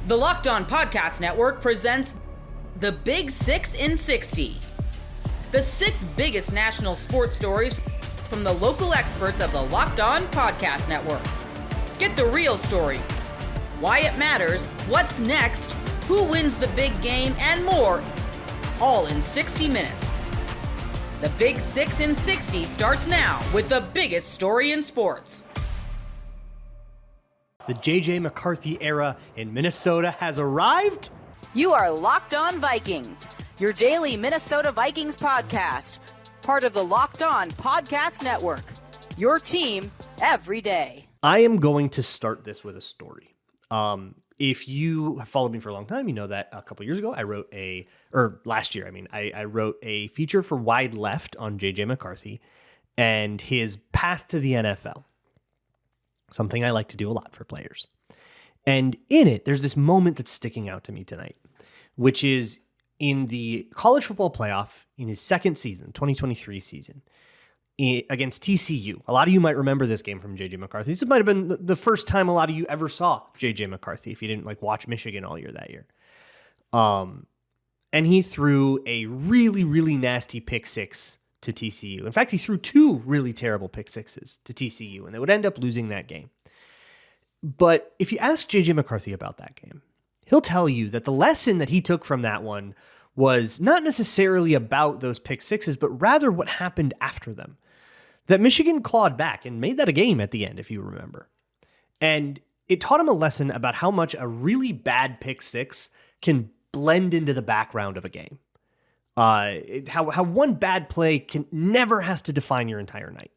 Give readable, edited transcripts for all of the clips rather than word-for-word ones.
The Locked On Podcast Network presents the Big 6 in 60. The 6 biggest national sports stories from the local experts of the Locked On Podcast Network. Get the real story, why it matters, what's next, who wins the big game, and more, all in 60 minutes. The Big 6 in 60 starts now with the biggest story in sports. The J.J. McCarthy era in Minnesota has arrived. You are Locked On Vikings, your daily Minnesota Vikings podcast, part of the Locked On Podcast Network, your team every day. I am going to start this with a story. If you have followed me for a long time, you know that a couple years ago, I wrote last year, I wrote a feature for Wide Left on J.J. McCarthy and his path to the NFL. Something I like to do a lot for players. And in it, there's this moment that's sticking out to me tonight, which is in the college football playoff in his second season, 2023 season, against TCU. A lot of you might remember this game from J.J. McCarthy. This might have been the first time a lot of you ever saw J.J. McCarthy if you didn't watch Michigan all year that year. And he threw a really, really nasty pick six to TCU. In fact, he threw 2 really terrible pick sixes to TCU, and they would end up losing that game. But if you ask J.J. McCarthy about that game, he'll tell you that the lesson that he took from that one was not necessarily about those pick sixes, but rather what happened after them. That Michigan clawed back and made that a game at the end, if you remember. And it taught him a lesson about how much a really bad pick six can blend into the background of a game. How one bad play never has to define your entire night.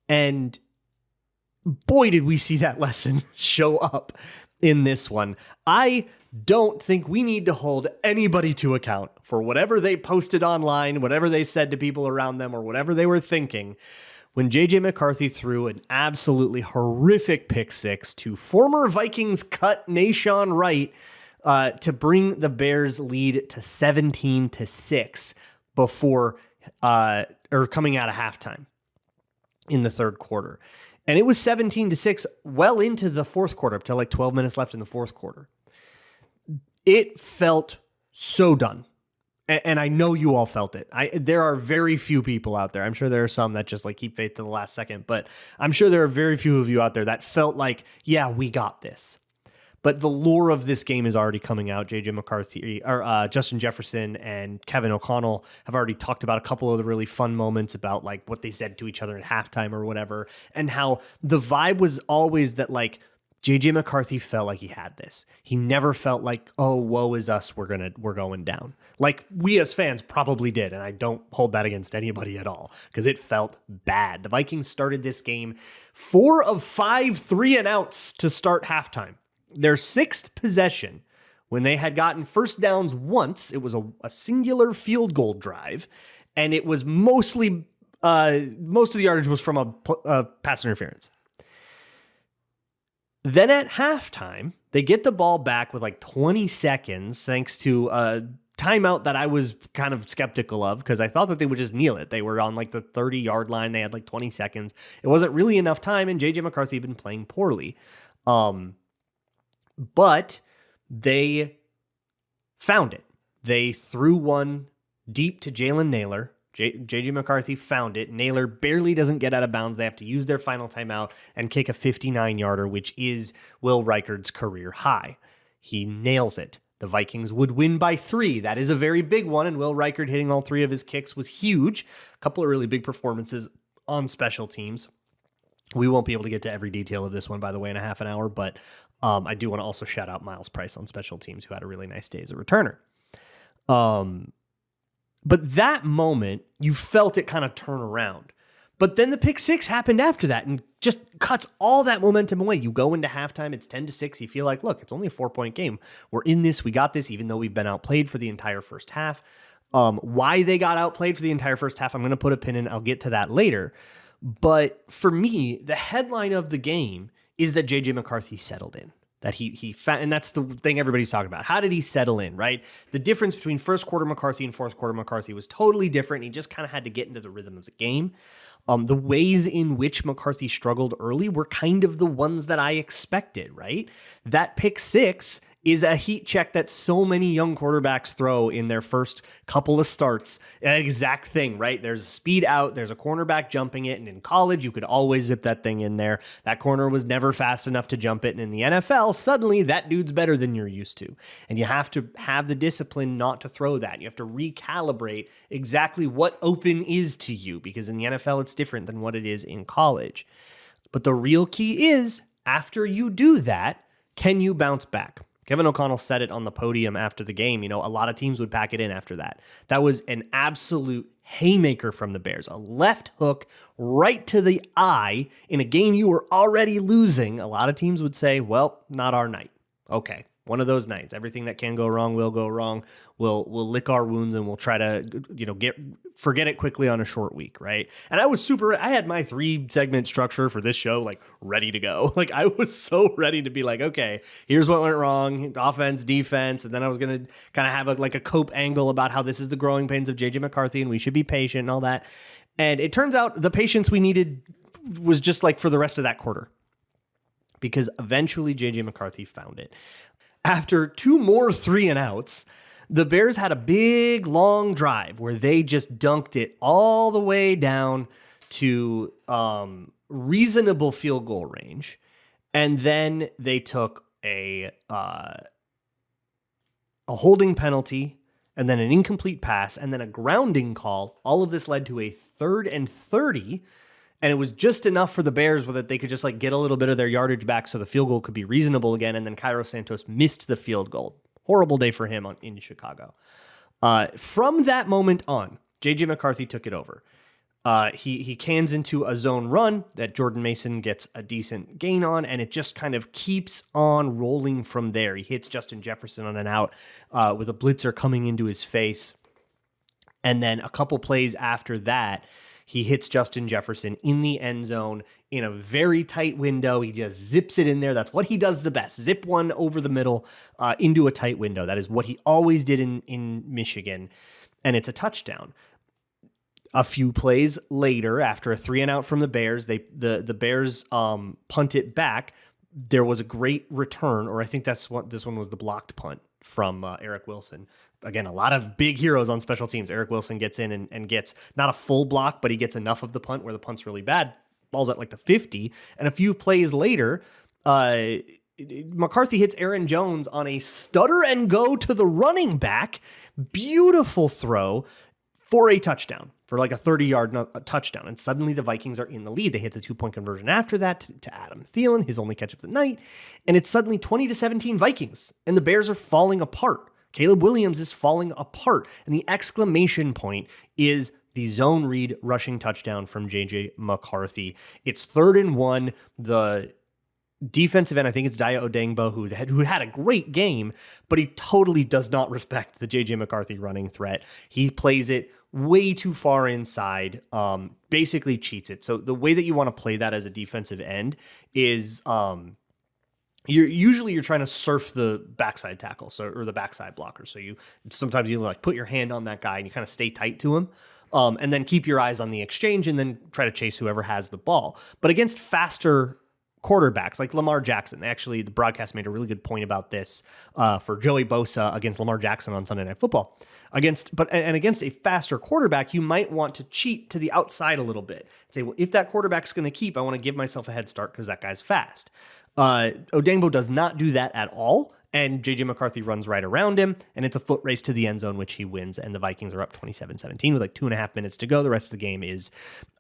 And boy, did we see that lesson show up in this one. I don't think we need to hold anybody to account for whatever they posted online, whatever they said to people around them, or whatever they were thinking when J.J. McCarthy threw an absolutely horrific pick six to former Vikings cut Nashawn Wright to bring the Bears lead to 17-6 before or coming out of halftime in the third quarter. And it was 17-6 well into the fourth quarter, up to 12 minutes left in the fourth quarter. It felt so done. And I know you all felt it. There are very few people out there. I'm sure there are some that just keep faith to the last second, but I'm sure there are very few of you out there that felt like, yeah, we got this. But the lore of this game is already coming out. J.J. McCarthy, or Justin Jefferson and Kevin O'Connell have already talked about a couple of the really fun moments about what they said to each other at halftime or whatever, and how the vibe was always that J.J. McCarthy felt like he had this. He never felt like, oh, woe is us, we're going down. Like we as fans probably did, and I don't hold that against anybody at all, because it felt bad. The Vikings started this game 4 of 5 3-and-outs to start halftime. Their 6th possession, when they had gotten first downs once, it was a singular field goal drive, and it was most of the yardage was from a pass interference. Then at halftime, they get the ball back with 20 seconds, thanks to a timeout that I was kind of skeptical of, because I thought that they would just kneel it. They were on the 30-yard line. They had 20 seconds. It wasn't really enough time, and J.J. McCarthy had been playing poorly. But they found it. They threw one deep to Jalen Nailor. J.J. McCarthy found it. Nailor barely doesn't get out of bounds. They have to use their final timeout and kick a 59-yarder, which is Will Reichard's career high. He nails it. The Vikings would win by 3. That is a very big one, and Will Reichard hitting all 3 of his kicks was huge. A couple of really big performances on special teams. We won't be able to get to every detail of this one, by the way, in a half an hour, but I do want to also shout out Miles Price on special teams, who had a really nice day as a returner. But that moment, you felt it kind of turn around. But then the pick six happened after that and just cuts all that momentum away. You go into halftime, it's 10-6. You feel like, look, it's only a 4-point game. We're in this. We got this, even though we've been outplayed for the entire first half. Why they got outplayed for the entire first half, I'm going to put a pin in. I'll get to that later. But for me, the headline of the game is that J.J. McCarthy settled in. That he and that's the thing everybody's talking about. How did he settle in, right? The difference between first quarter McCarthy and fourth quarter McCarthy was totally different. He just kind of had to get into the rhythm of the game. The ways in which McCarthy struggled early were kind of the ones that I expected, right? That pick six is a heat check that so many young quarterbacks throw in their first couple of starts. An exact thing, right? There's a speed out, there's a cornerback jumping it, and in college, you could always zip that thing in there. That corner was never fast enough to jump it, and in the NFL, suddenly that dude's better than you're used to. And you have to have the discipline not to throw that. You have to recalibrate exactly what open is to you, because in the NFL, it's different than what it is in college. But the real key is, after you do that, can you bounce back? Kevin O'Connell said it on the podium after the game. You know, a lot of teams would pack it in after that. That was an absolute haymaker from the Bears. A left hook right to the eye in a game you were already losing. A lot of teams would say, well, not our night. Okay, one of those nights. Everything that can go wrong will go wrong. We'll lick our wounds and we'll try to, forget it quickly on a short week, right? And I had my 3-segment structure for this show like ready to go. Like I was so ready to be like, okay, here's what went wrong, offense, defense, and then I was gonna kind of have a cope angle about how this is the growing pains of JJ McCarthy and we should be patient and all that. And it turns out the patience we needed was just like for the rest of that quarter, because eventually JJ McCarthy found it. After 2 more 3-and-outs, the Bears had a big, long drive where they just dunked it all the way down to reasonable field goal range. And then they took a holding penalty and then an incomplete pass and then a grounding call. All of this led to a 3rd and 30. And it was just enough for the Bears that they could just get a little bit of their yardage back so the field goal could be reasonable again. And then Cairo Santos missed the field goal. Horrible day for him in Chicago. From that moment on, J.J. McCarthy took it over. He cans into a zone run that Jordan Mason gets a decent gain on, and it just kind of keeps on rolling from there. He hits Justin Jefferson on an out with a blitzer coming into his face. And then a couple plays after that, he hits Justin Jefferson in the end zone in a very tight window. He just zips it in there. That's what he does the best. Zip one over the middle into a tight window. That is what he always did in Michigan. And it's a touchdown. A few plays later, after a 3-and-out from the Bears, the Bears punt it back. There was a great return, or I think this one was the blocked punt from Eric Wilson. Again, a lot of big heroes on special teams. Eric Wilson gets in and gets not a full block, but he gets enough of the punt where the punt's really bad. Ball's at the 50. And a few plays later, McCarthy hits Aaron Jones on a stutter and go to the running back. Beautiful throw for a touchdown, for a 30-yard touchdown. And suddenly the Vikings are in the lead. They hit the 2-point conversion after that to Adam Thielen, his only catch of the night. And it's suddenly 20-17 Vikings. And the Bears are falling apart. Caleb Williams is falling apart. And the exclamation point is the zone read rushing touchdown from J.J. McCarthy. It's 3rd and 1. The defensive end, I think it's Daya Odengbo, who had a great game, but he totally does not respect the J.J. McCarthy running threat. He plays it way too far inside, basically cheats it. So the way that you want to play that as a defensive end is you're trying to surf the backside tackle, or the backside blocker. So sometimes you put your hand on that guy and you kind of stay tight to him, and then keep your eyes on the exchange and then try to chase whoever has the ball. But against faster quarterbacks like Lamar Jackson, actually the broadcast made a really good point about this for Joey Bosa against Lamar Jackson on Sunday Night Football. Against a faster quarterback, you might want to cheat to the outside a little bit. Say, well, if that quarterback's going to keep, I want to give myself a head start because that guy's fast. Odengbo does not do that at all, and J.J. McCarthy runs right around him, and it's a foot race to the end zone, which he wins, and the Vikings are up 27-17 with 2.5 minutes to go. The rest of the game is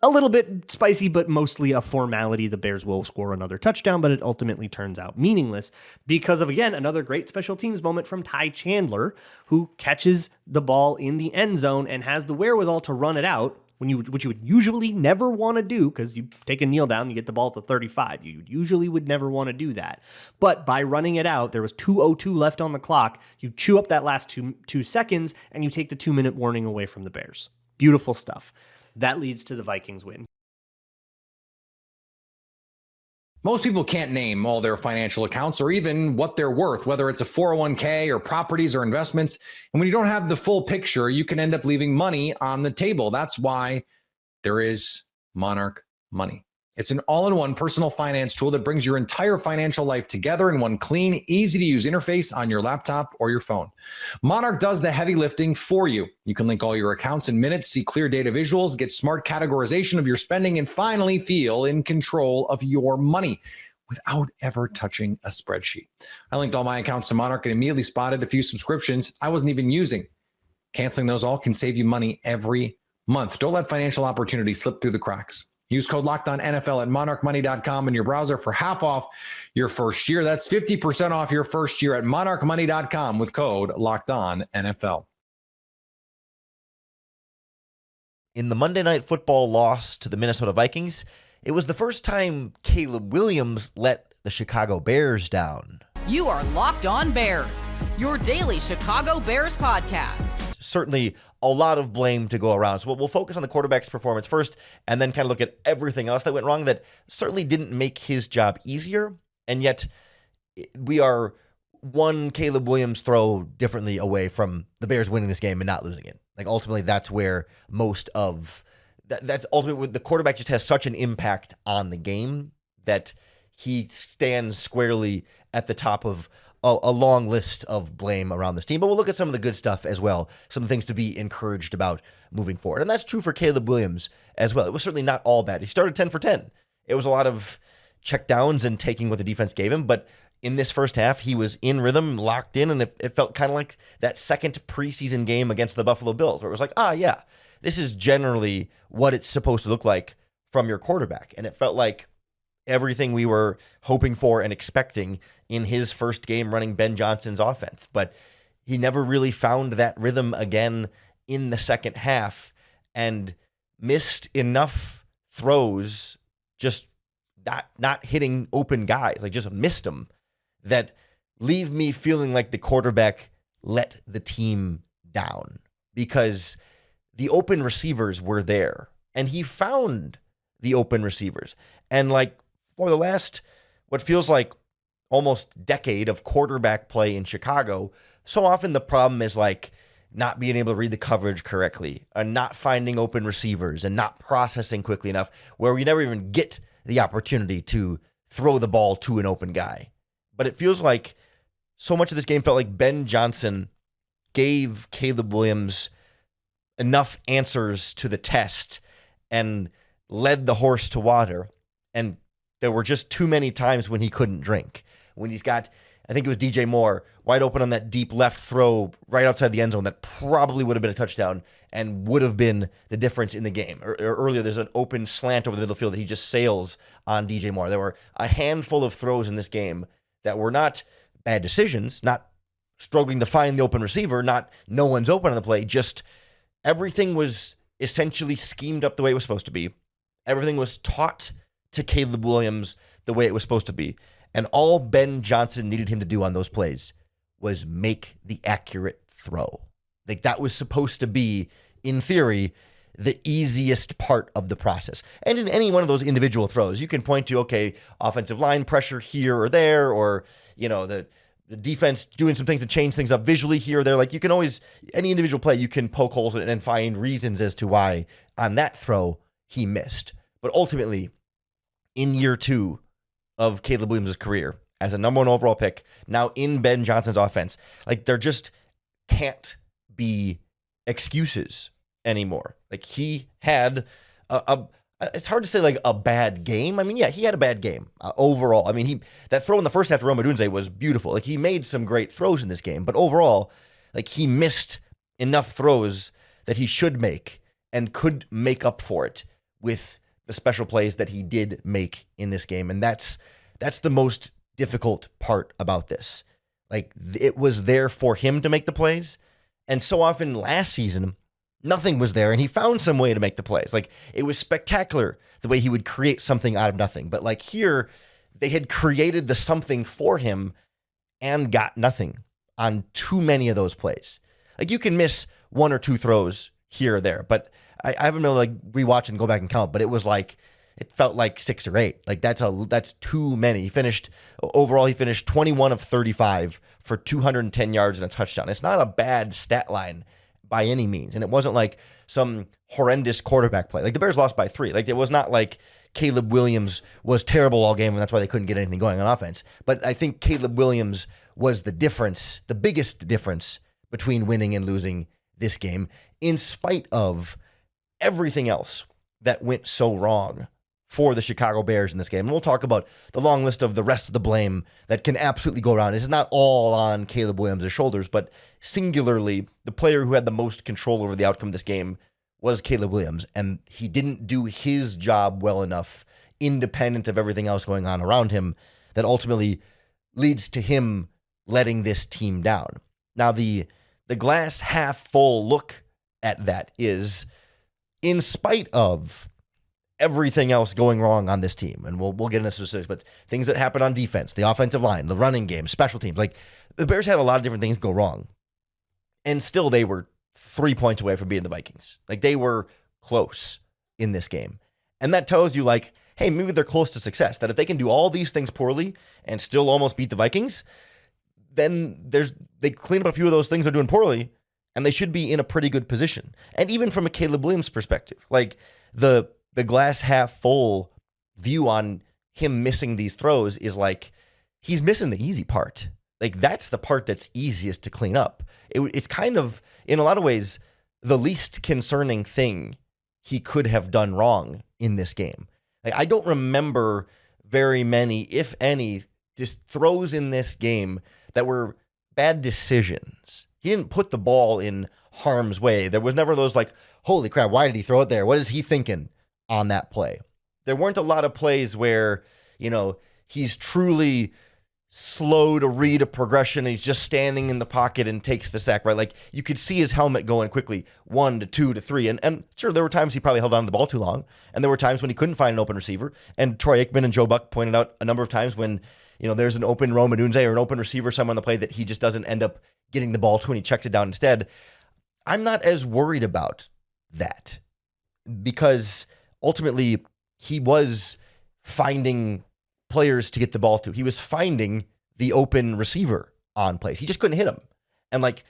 a little bit spicy, but mostly a formality. The Bears will score another touchdown, but it ultimately turns out meaningless because of, again, another great special teams moment from Ty Chandler, who catches the ball in the end zone and has the wherewithal to run it out, which you would usually never want to do because you take a kneel down, you get the ball at the 35. You usually would never want to do that. But by running it out, there was 2:02 left on the clock. You chew up that last two seconds, and you take the 2-minute warning away from the Bears. Beautiful stuff. That leads to the Vikings win. Most people can't name all their financial accounts or even what they're worth, whether it's a 401k or properties or investments. And when you don't have the full picture, you can end up leaving money on the table. That's why there is Monarch Money. It's an all-in-one personal finance tool that brings your entire financial life together in one clean, easy-to-use interface on your laptop or your phone. Monarch does the heavy lifting for you. You can link all your accounts in minutes, see clear data visuals, get smart categorization of your spending, and finally feel in control of your money without ever touching a spreadsheet. I linked all my accounts to Monarch and immediately spotted a few subscriptions I wasn't even using. Canceling those all can save you money every month. Don't let financial opportunities slip through the cracks. Use code LOCKEDONNFL at monarchmoney.com in your browser for half off your first year. That's 50% off your first year at monarchmoney.com with code LOCKEDONNFL. In the Monday Night Football loss to the Minnesota Vikings, it was the first time Caleb Williams let the Chicago Bears down. You are Locked On Bears, your daily Chicago Bears podcast. Certainly a lot of blame to go around. So we'll focus on the quarterback's performance first and then kind of look at everything else that went wrong that certainly didn't make his job easier. And yet we are one Caleb Williams throw differently away from the Bears winning this game and not losing it. Like ultimately that's where most of that's ultimately the quarterback just has such an impact on the game that he stands squarely at the top of a long list of blame around this team. But we'll look at some of the good stuff as well, some of the things to be encouraged about moving forward. And that's true for Caleb Williams as well. It was certainly not all bad. He started 10 for 10. It was a lot of checkdowns and taking what the defense gave him. But in this first half, he was in rhythm, locked in, and it felt kind of like that second preseason game against the Buffalo Bills, where it was like, yeah, this is generally what it's supposed to look like from your quarterback. And it felt like everything we were hoping for and expecting in his first game running Ben Johnson's offense. But he never really found that rhythm again in the second half and missed enough throws, just not hitting open guys, like just missed them, that leave me feeling like the quarterback let the team down because the open receivers were there and he found the open receivers. And like for the last, what feels like almost decade of quarterback play in Chicago, so often the problem is like not being able to read the coverage correctly and not finding open receivers and not processing quickly enough where we never even get the opportunity to throw the ball to an open guy. But it feels like so much of this game felt like Ben Johnson gave Caleb Williams enough answers to the test and led the horse to water. And there were just too many times when he couldn't drink. When he's got, I think it was DJ Moore, wide open on that deep left throw right outside the end zone that probably would have been a touchdown and would have been the difference in the game. Or earlier, there's an open slant over the middle field that he just sails on DJ Moore. There were a handful of throws in this game that were not bad decisions, not struggling to find the open receiver, not no one's open on the play, just everything was essentially schemed up the way it was supposed to be. Everything was taught to Caleb Williams the way it was supposed to be. And all Ben Johnson needed him to do on those plays was make the accurate throw. Like that was supposed to be, in theory, the easiest part of the process. And in any one of those individual throws, you can point to, okay, offensive line pressure here or there, or, you know, the defense doing some things to change things up visually here or there. Like you can always, any individual play, you can poke holes in it and find reasons as to why on that throw he missed. But ultimately, in year two of Caleb Williams' career as a number one overall pick, now in Ben Johnson's offense, like there just can't be excuses anymore. Like he had it's hard to say like a bad game. I mean, yeah, he had a bad game overall. I mean, that throw in the first half to Rome Odunze was beautiful. Like he made some great throws in this game, but overall, like he missed enough throws that he should make and could make up for it with the special plays that he did make in this game. And that's the most difficult part about this. Like it was there for him to make the plays. And so often last season, nothing was there and he found some way to make the plays. Like it was spectacular the way he would create something out of nothing. But like here, they had created the something for him and got nothing on too many of those plays. Like you can miss one or two throws here or there, but I haven't been able to like rewatch and go back and count, but it felt like 6 or 8. Like that's too many. He finished 21 of 35 for 210 yards and a touchdown. It's not a bad stat line by any means. And it wasn't like some horrendous quarterback play. Like the Bears lost by 3. Like it was not like Caleb Williams was terrible all game, and that's why they couldn't get anything going on offense. But I think Caleb Williams was the difference, the biggest difference between winning and losing this game, in spite of everything else that went so wrong for the Chicago Bears in this game. And we'll talk about the long list of the rest of the blame that can absolutely go around. This is not all on Caleb Williams' shoulders, but singularly, the player who had the most control over the outcome of this game was Caleb Williams, and he didn't do his job well enough, independent of everything else going on around him, that ultimately leads to him letting this team down. Now, the glass half full look at that is, in spite of everything else going wrong on this team, and we'll get into specifics, but things that happen on defense, the offensive line, the running game, special teams, like the Bears had a lot of different things go wrong, and still they were 3 points away from beating the Vikings. Like, they were close in this game. And that tells you, like, hey, maybe they're close to success. That if they can do all these things poorly and still almost beat the Vikings, then they clean up a few of those things they're doing poorly, and they should be in a pretty good position. And even from a Caleb Williams perspective, like, the glass half full view on him missing these throws is like, he's missing the easy part. Like, that's the part that's easiest to clean up. It's kind of, in a lot of ways, the least concerning thing he could have done wrong in this game. Like, I don't remember very many, if any, just throws in this game that were bad decisions. He didn't put the ball in harm's way. There was never those like, holy crap, why did he throw it there? What is he thinking on that play? There weren't a lot of plays where, he's truly slow to read a progression. He's just standing in the pocket and takes the sack, right? Like, you could see his helmet going quickly, 1 to 2 to 3. And sure, there were times he probably held on to the ball too long. And there were times when he couldn't find an open receiver. And Troy Aikman and Joe Buck pointed out a number of times when, there's an open Rome Odunze or an open receiver somewhere on the play that he just doesn't end up getting the ball to, and he checks it down instead. I'm not as worried about that, because ultimately he was finding players to get the ball to. He was finding the open receiver on plays. He just couldn't hit him. And like,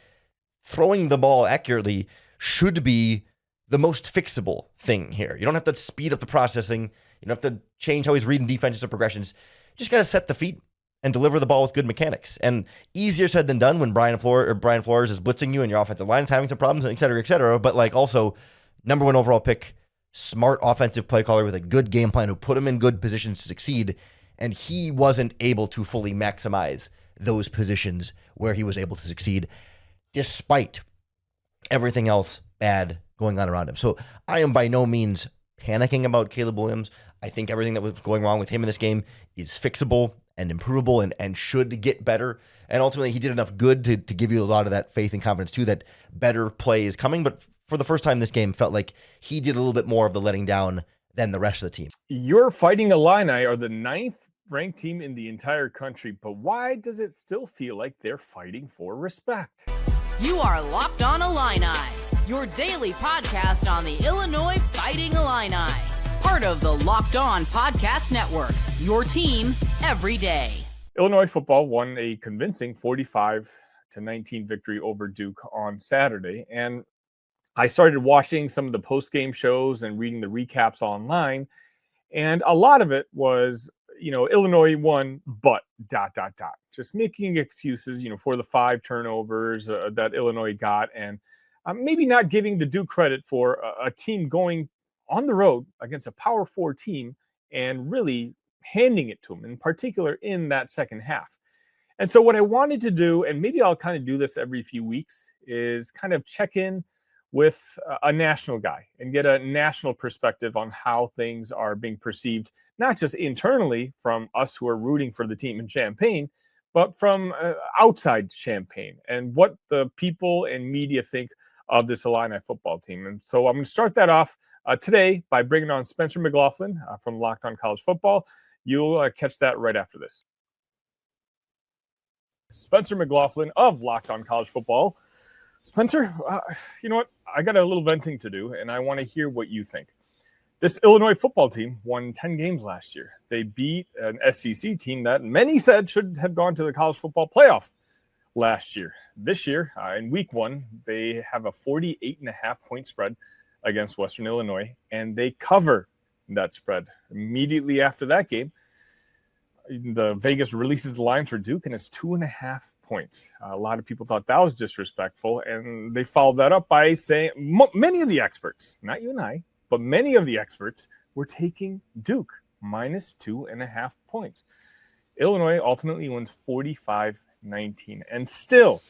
throwing the ball accurately should be the most fixable thing here. You don't have to speed up the processing. You don't have to change how he's reading defenses or progressions. You just got to set the feet and deliver the ball with good mechanics. And easier said than done when Brian Flores is blitzing you and your offensive line is having some problems, et cetera, et cetera. But like, also, number 1 overall pick, smart offensive play caller with a good game plan who put him in good positions to succeed. And he wasn't able to fully maximize those positions where he was able to succeed, despite everything else bad going on around him. So I am by no means panicking about Caleb Williams. I think everything that was going wrong with him in this game is fixable and improvable and should get better. And ultimately, he did enough good to give you a lot of that faith and confidence, too, that better play is coming. But for the first time this game, felt like he did a little bit more of the letting down than the rest of the team. Your Fighting Illini are the 9th ranked team in the entire country, but why does it still feel like they're fighting for respect? You are Locked On Illini, your daily podcast on the Illinois Fighting Illini. Part of the Locked On Podcast Network, your team every day. Illinois football won a convincing 45-19 victory over Duke on Saturday, and I started watching some of the post-game shows and reading the recaps online, and a lot of it was, Illinois won, but ... Just making excuses, for the 5 turnovers that Illinois got, and maybe not giving the Duke credit for a team going on the road against a Power 4 team and really handing it to them, in particular in that second half. And so what I wanted to do, and maybe I'll kind of do this every few weeks, is kind of check in with a national guy and get a national perspective on how things are being perceived, not just internally from us who are rooting for the team in Champaign, but from outside Champaign and what the people and media think of this Illini football team. And so I'm going to start that off today by bringing on Spencer McLaughlin from Locked On College Football. You'll catch that right after this. Spencer McLaughlin of Locked On College Football. Spencer, you know what? I got a little venting to do, and I want to hear what you think. This Illinois football team won 10 games last year. They beat an SEC team that many said should have gone to the college football playoff last year. This year, in week 1, they have a 48.5-point spread against Western Illinois, and they cover that spread. Immediately after that game, the Vegas releases the line for Duke, and it's 2.5 points. A lot of people thought that was disrespectful, and they followed that up by saying many of the experts, not you and I, but many of the experts were taking Duke minus 2.5 points. Illinois ultimately wins 45-19, and still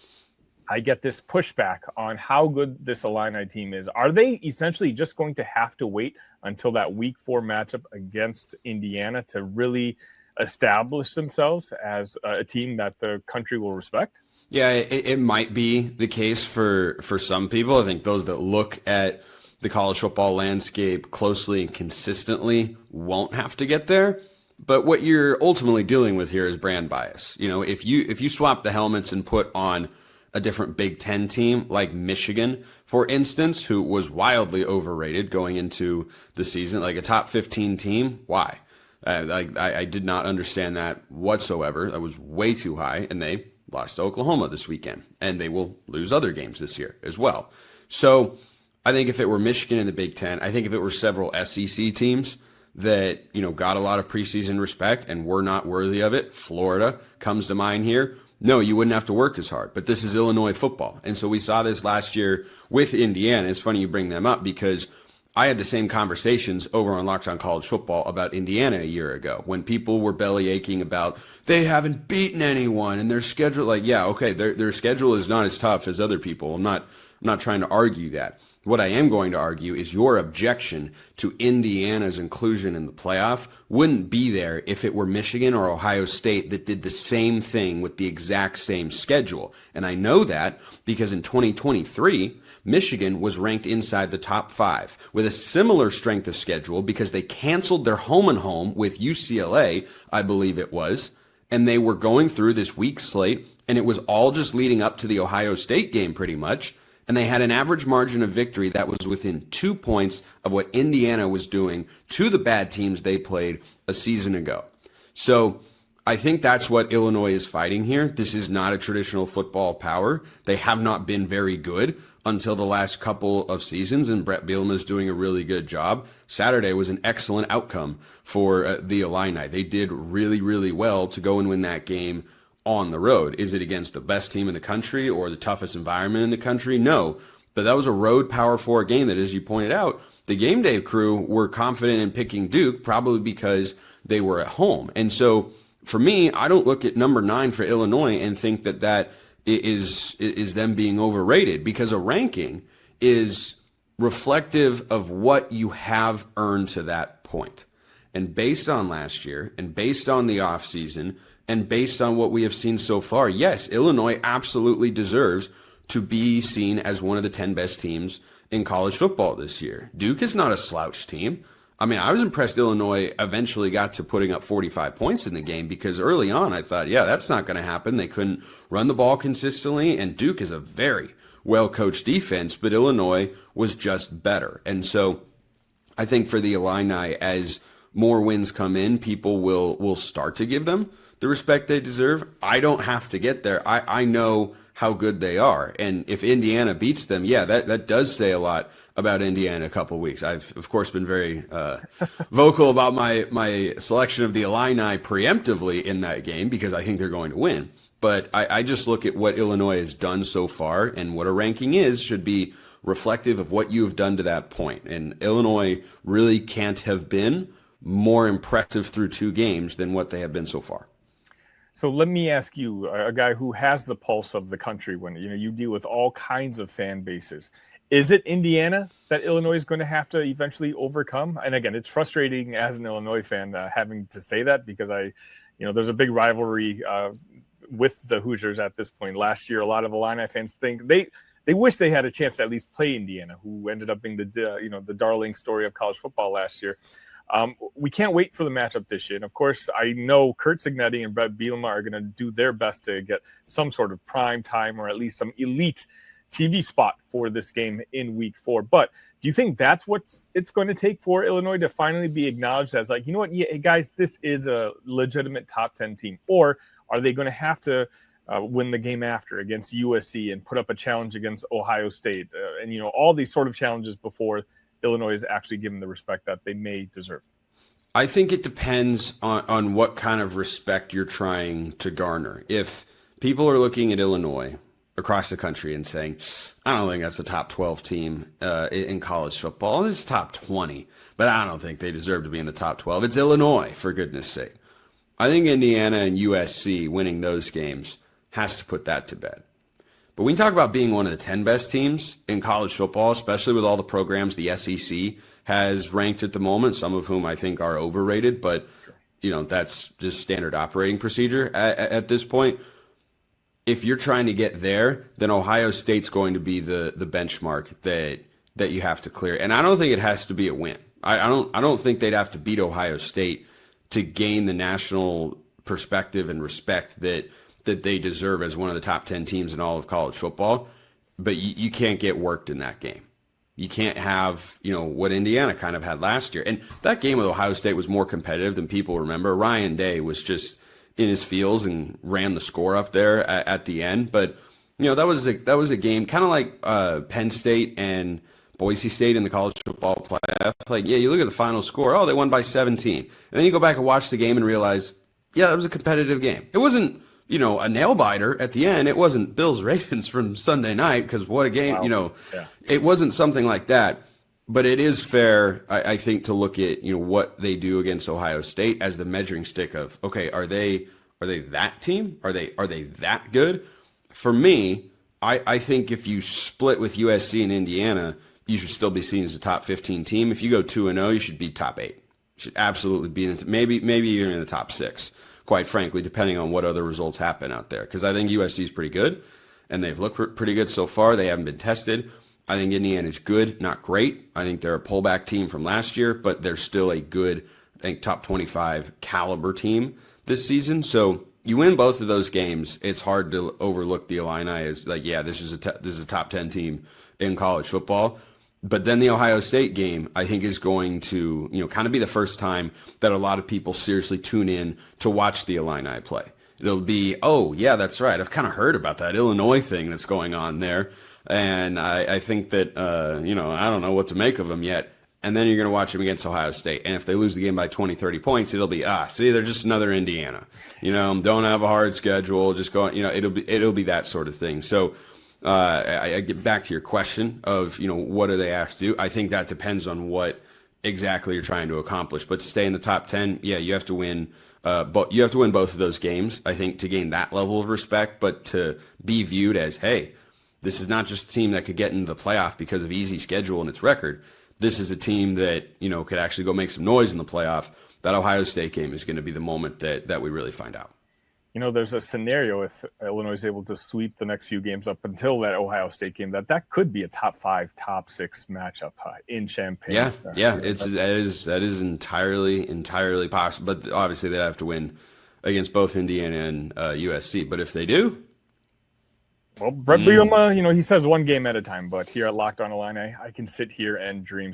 I get this pushback on how good this Illini team is. Are they essentially just going to have to wait until that week 4 matchup against Indiana to really establish themselves as a team that the country will respect? Yeah, it might be the case for some people. I think those that look at the college football landscape closely and consistently won't have to get there. But what you're ultimately dealing with here is brand bias. You know, if you swap the helmets and put on a different Big Ten team like Michigan, for instance, who was wildly overrated going into the season, like a top 15 team, why? I did not understand that whatsoever. That was way too high, and they lost to Oklahoma this weekend, and they will lose other games this year as well. So I think if it were Michigan in the Big Ten, I think if it were several SEC teams that, you know, got a lot of preseason respect and were not worthy of it, Florida comes to mind here. No, you wouldn't have to work as hard. But this is Illinois football. And so we saw this last year with Indiana. It's funny you bring them up because I had the same conversations over on Locked On College Football about Indiana a year ago when people were belly aching about they haven't beaten anyone and their schedule. Like, yeah, okay, their schedule is not as tough as other people. I'm not trying to argue that. What I am going to argue is your objection to Indiana's inclusion in the playoff wouldn't be there if it were Michigan or Ohio State that did the same thing with the exact same schedule. And I know that because in 2023, Michigan was ranked inside the top 5 with a similar strength of schedule because they canceled their home and home with UCLA, I believe it was, and they were going through this weak slate, and it was all just leading up to the Ohio State game pretty much. And they had an average margin of victory that was within 2 points of what Indiana was doing to the bad teams they played a season ago. So I think that's what Illinois is fighting here. This is not a traditional football power. They have not been very good until the last couple of seasons, and Brett Bielema is doing a really good job. Saturday was an excellent outcome for the Illini. They did really, really well to go and win that game on the road. Is it against the best team in the country or the toughest environment in the country? No, but that was a road Power 4 game that, as you pointed out, the game day crew were confident in picking Duke probably because they were at home. And so for me, I don't look at number 9 for Illinois and think that is them being overrated, because a ranking is reflective of what you have earned to that point. And based on last year and based on the offseason, and based on what we have seen so far, yes, Illinois absolutely deserves to be seen as one of the 10 best teams in college football this year. Duke is not a slouch team. I mean, I was impressed Illinois eventually got to putting up 45 points in the game, because early on I thought, yeah, that's not going to happen. They couldn't run the ball consistently, and Duke is a very well-coached defense, but Illinois was just better. And so I think for the Illini, as more wins come in, people will start to give them the respect they deserve. I don't have to get there. I know how good they are. And if Indiana beats them, yeah, that does say a lot about Indiana in a couple of weeks. I've, of course, been very vocal about my selection of the Illini preemptively in that game because I think they're going to win. But I just look at what Illinois has done so far, and what a ranking is should be reflective of what you have done to that point. And Illinois really can't have been more impressive through 2 games than what they have been so far. So let me ask you, a guy who has the pulse of the country, when you deal with all kinds of fan bases, is it Indiana that Illinois is going to have to eventually overcome? And again, it's frustrating as an Illinois fan having to say that, because there's a big rivalry with the Hoosiers at this point. Last year, a lot of Illini fans think they wish they had a chance to at least play Indiana, who ended up being the darling story of college football last year. We can't wait for the matchup this year. And of course, I know Kurt Cignetti and Brett Bielema are going to do their best to get some sort of prime time, or at least some elite TV spot for this game in week 4. But do you think that's what it's going to take for Illinois to finally be acknowledged as, like, you know what, yeah, guys, this is a legitimate top 10 team? Or are they going to have to win the game after against USC and put up a challenge against Ohio State and all these sort of challenges before Illinois is actually given the respect that they may deserve? I think it depends on what kind of respect you're trying to garner. If people are looking at Illinois across the country and saying, I don't think that's a top 12 team in college football, it's top 20, but I don't think they deserve to be in the top 12. It's Illinois, for goodness sake. I think Indiana and USC winning those games has to put that to bed. But when you talk about being one of the 10 best teams in college football, especially with all the programs the SEC has ranked at the moment, some of whom I think are overrated, but that's just standard operating procedure at this point. If you're trying to get there, then Ohio State's going to be the benchmark that you have to clear. And I don't think it has to be a win. I don't think they'd have to beat Ohio State to gain the national perspective and respect that they deserve as one of the top 10 teams in all of college football. But you can't get worked in that game. You can't have, what Indiana kind of had last year. And that game with Ohio State was more competitive than people remember. Ryan Day was just in his feels and ran the score up there at the end. But, that was a game kind of like Penn State and Boise State in the college football playoff. Like, yeah, you look at the final score. Oh, they won by 17. And then you go back and watch the game and realize, yeah, that was a competitive game. It wasn't, a nail biter at the end. It wasn't Bills Ravens from Sunday night, because what a game, Wow. It wasn't something like that. But it is fair, I think, to look at, what they do against Ohio State as the measuring stick of, okay, are they that team? Are they that good? For me, I think if you split with USC and Indiana, you should still be seen as a top 15 team. If you go 2-0, you should be top 8. You should absolutely be in maybe even in the top 6. Quite frankly, depending on what other results happen out there. Because I think USC is pretty good, and they've looked pretty good so far. They haven't been tested. I think Indiana's good, not great. I think they're a pullback team from last year, but they're still a good, I think, top 25 caliber team this season. So you win both of those games, it's hard to overlook the Illini as like, yeah, this is a top 10 team in college football. But then the Ohio State game, I think, is going to, kind of be the first time that a lot of people seriously tune in to watch the Illini play. It'll be, oh, yeah, that's right. I've kind of heard about that Illinois thing that's going on there. And I think that, I don't know what to make of them yet. And then you're going to watch them against Ohio State. And if they lose the game by 20, 30 points, it'll be, see, they're just another Indiana. Don't have a hard schedule. Just going, it'll be that sort of thing. So, I get back to your question of, what do they have to do? I think that depends on what exactly you're trying to accomplish. But to stay in the top 10, yeah, you have to win. But you have to win both of those games, I think, to gain that level of respect. But to be viewed as, hey, this is not just a team that could get into the playoff because of easy schedule and its record. This is a team that, could actually go make some noise in the playoff. That Ohio State game is going to be the moment that we really find out. There's a scenario if Illinois is able to sweep the next few games up until that Ohio State game that could be a top 5, top 6 matchup in Champaign. Yeah, that is entirely possible. But obviously they'd have to win against both Indiana and USC. But if they do, well, Brett Bielema, he says one game at a time. But here at Locked On Illini, I can sit here and dream.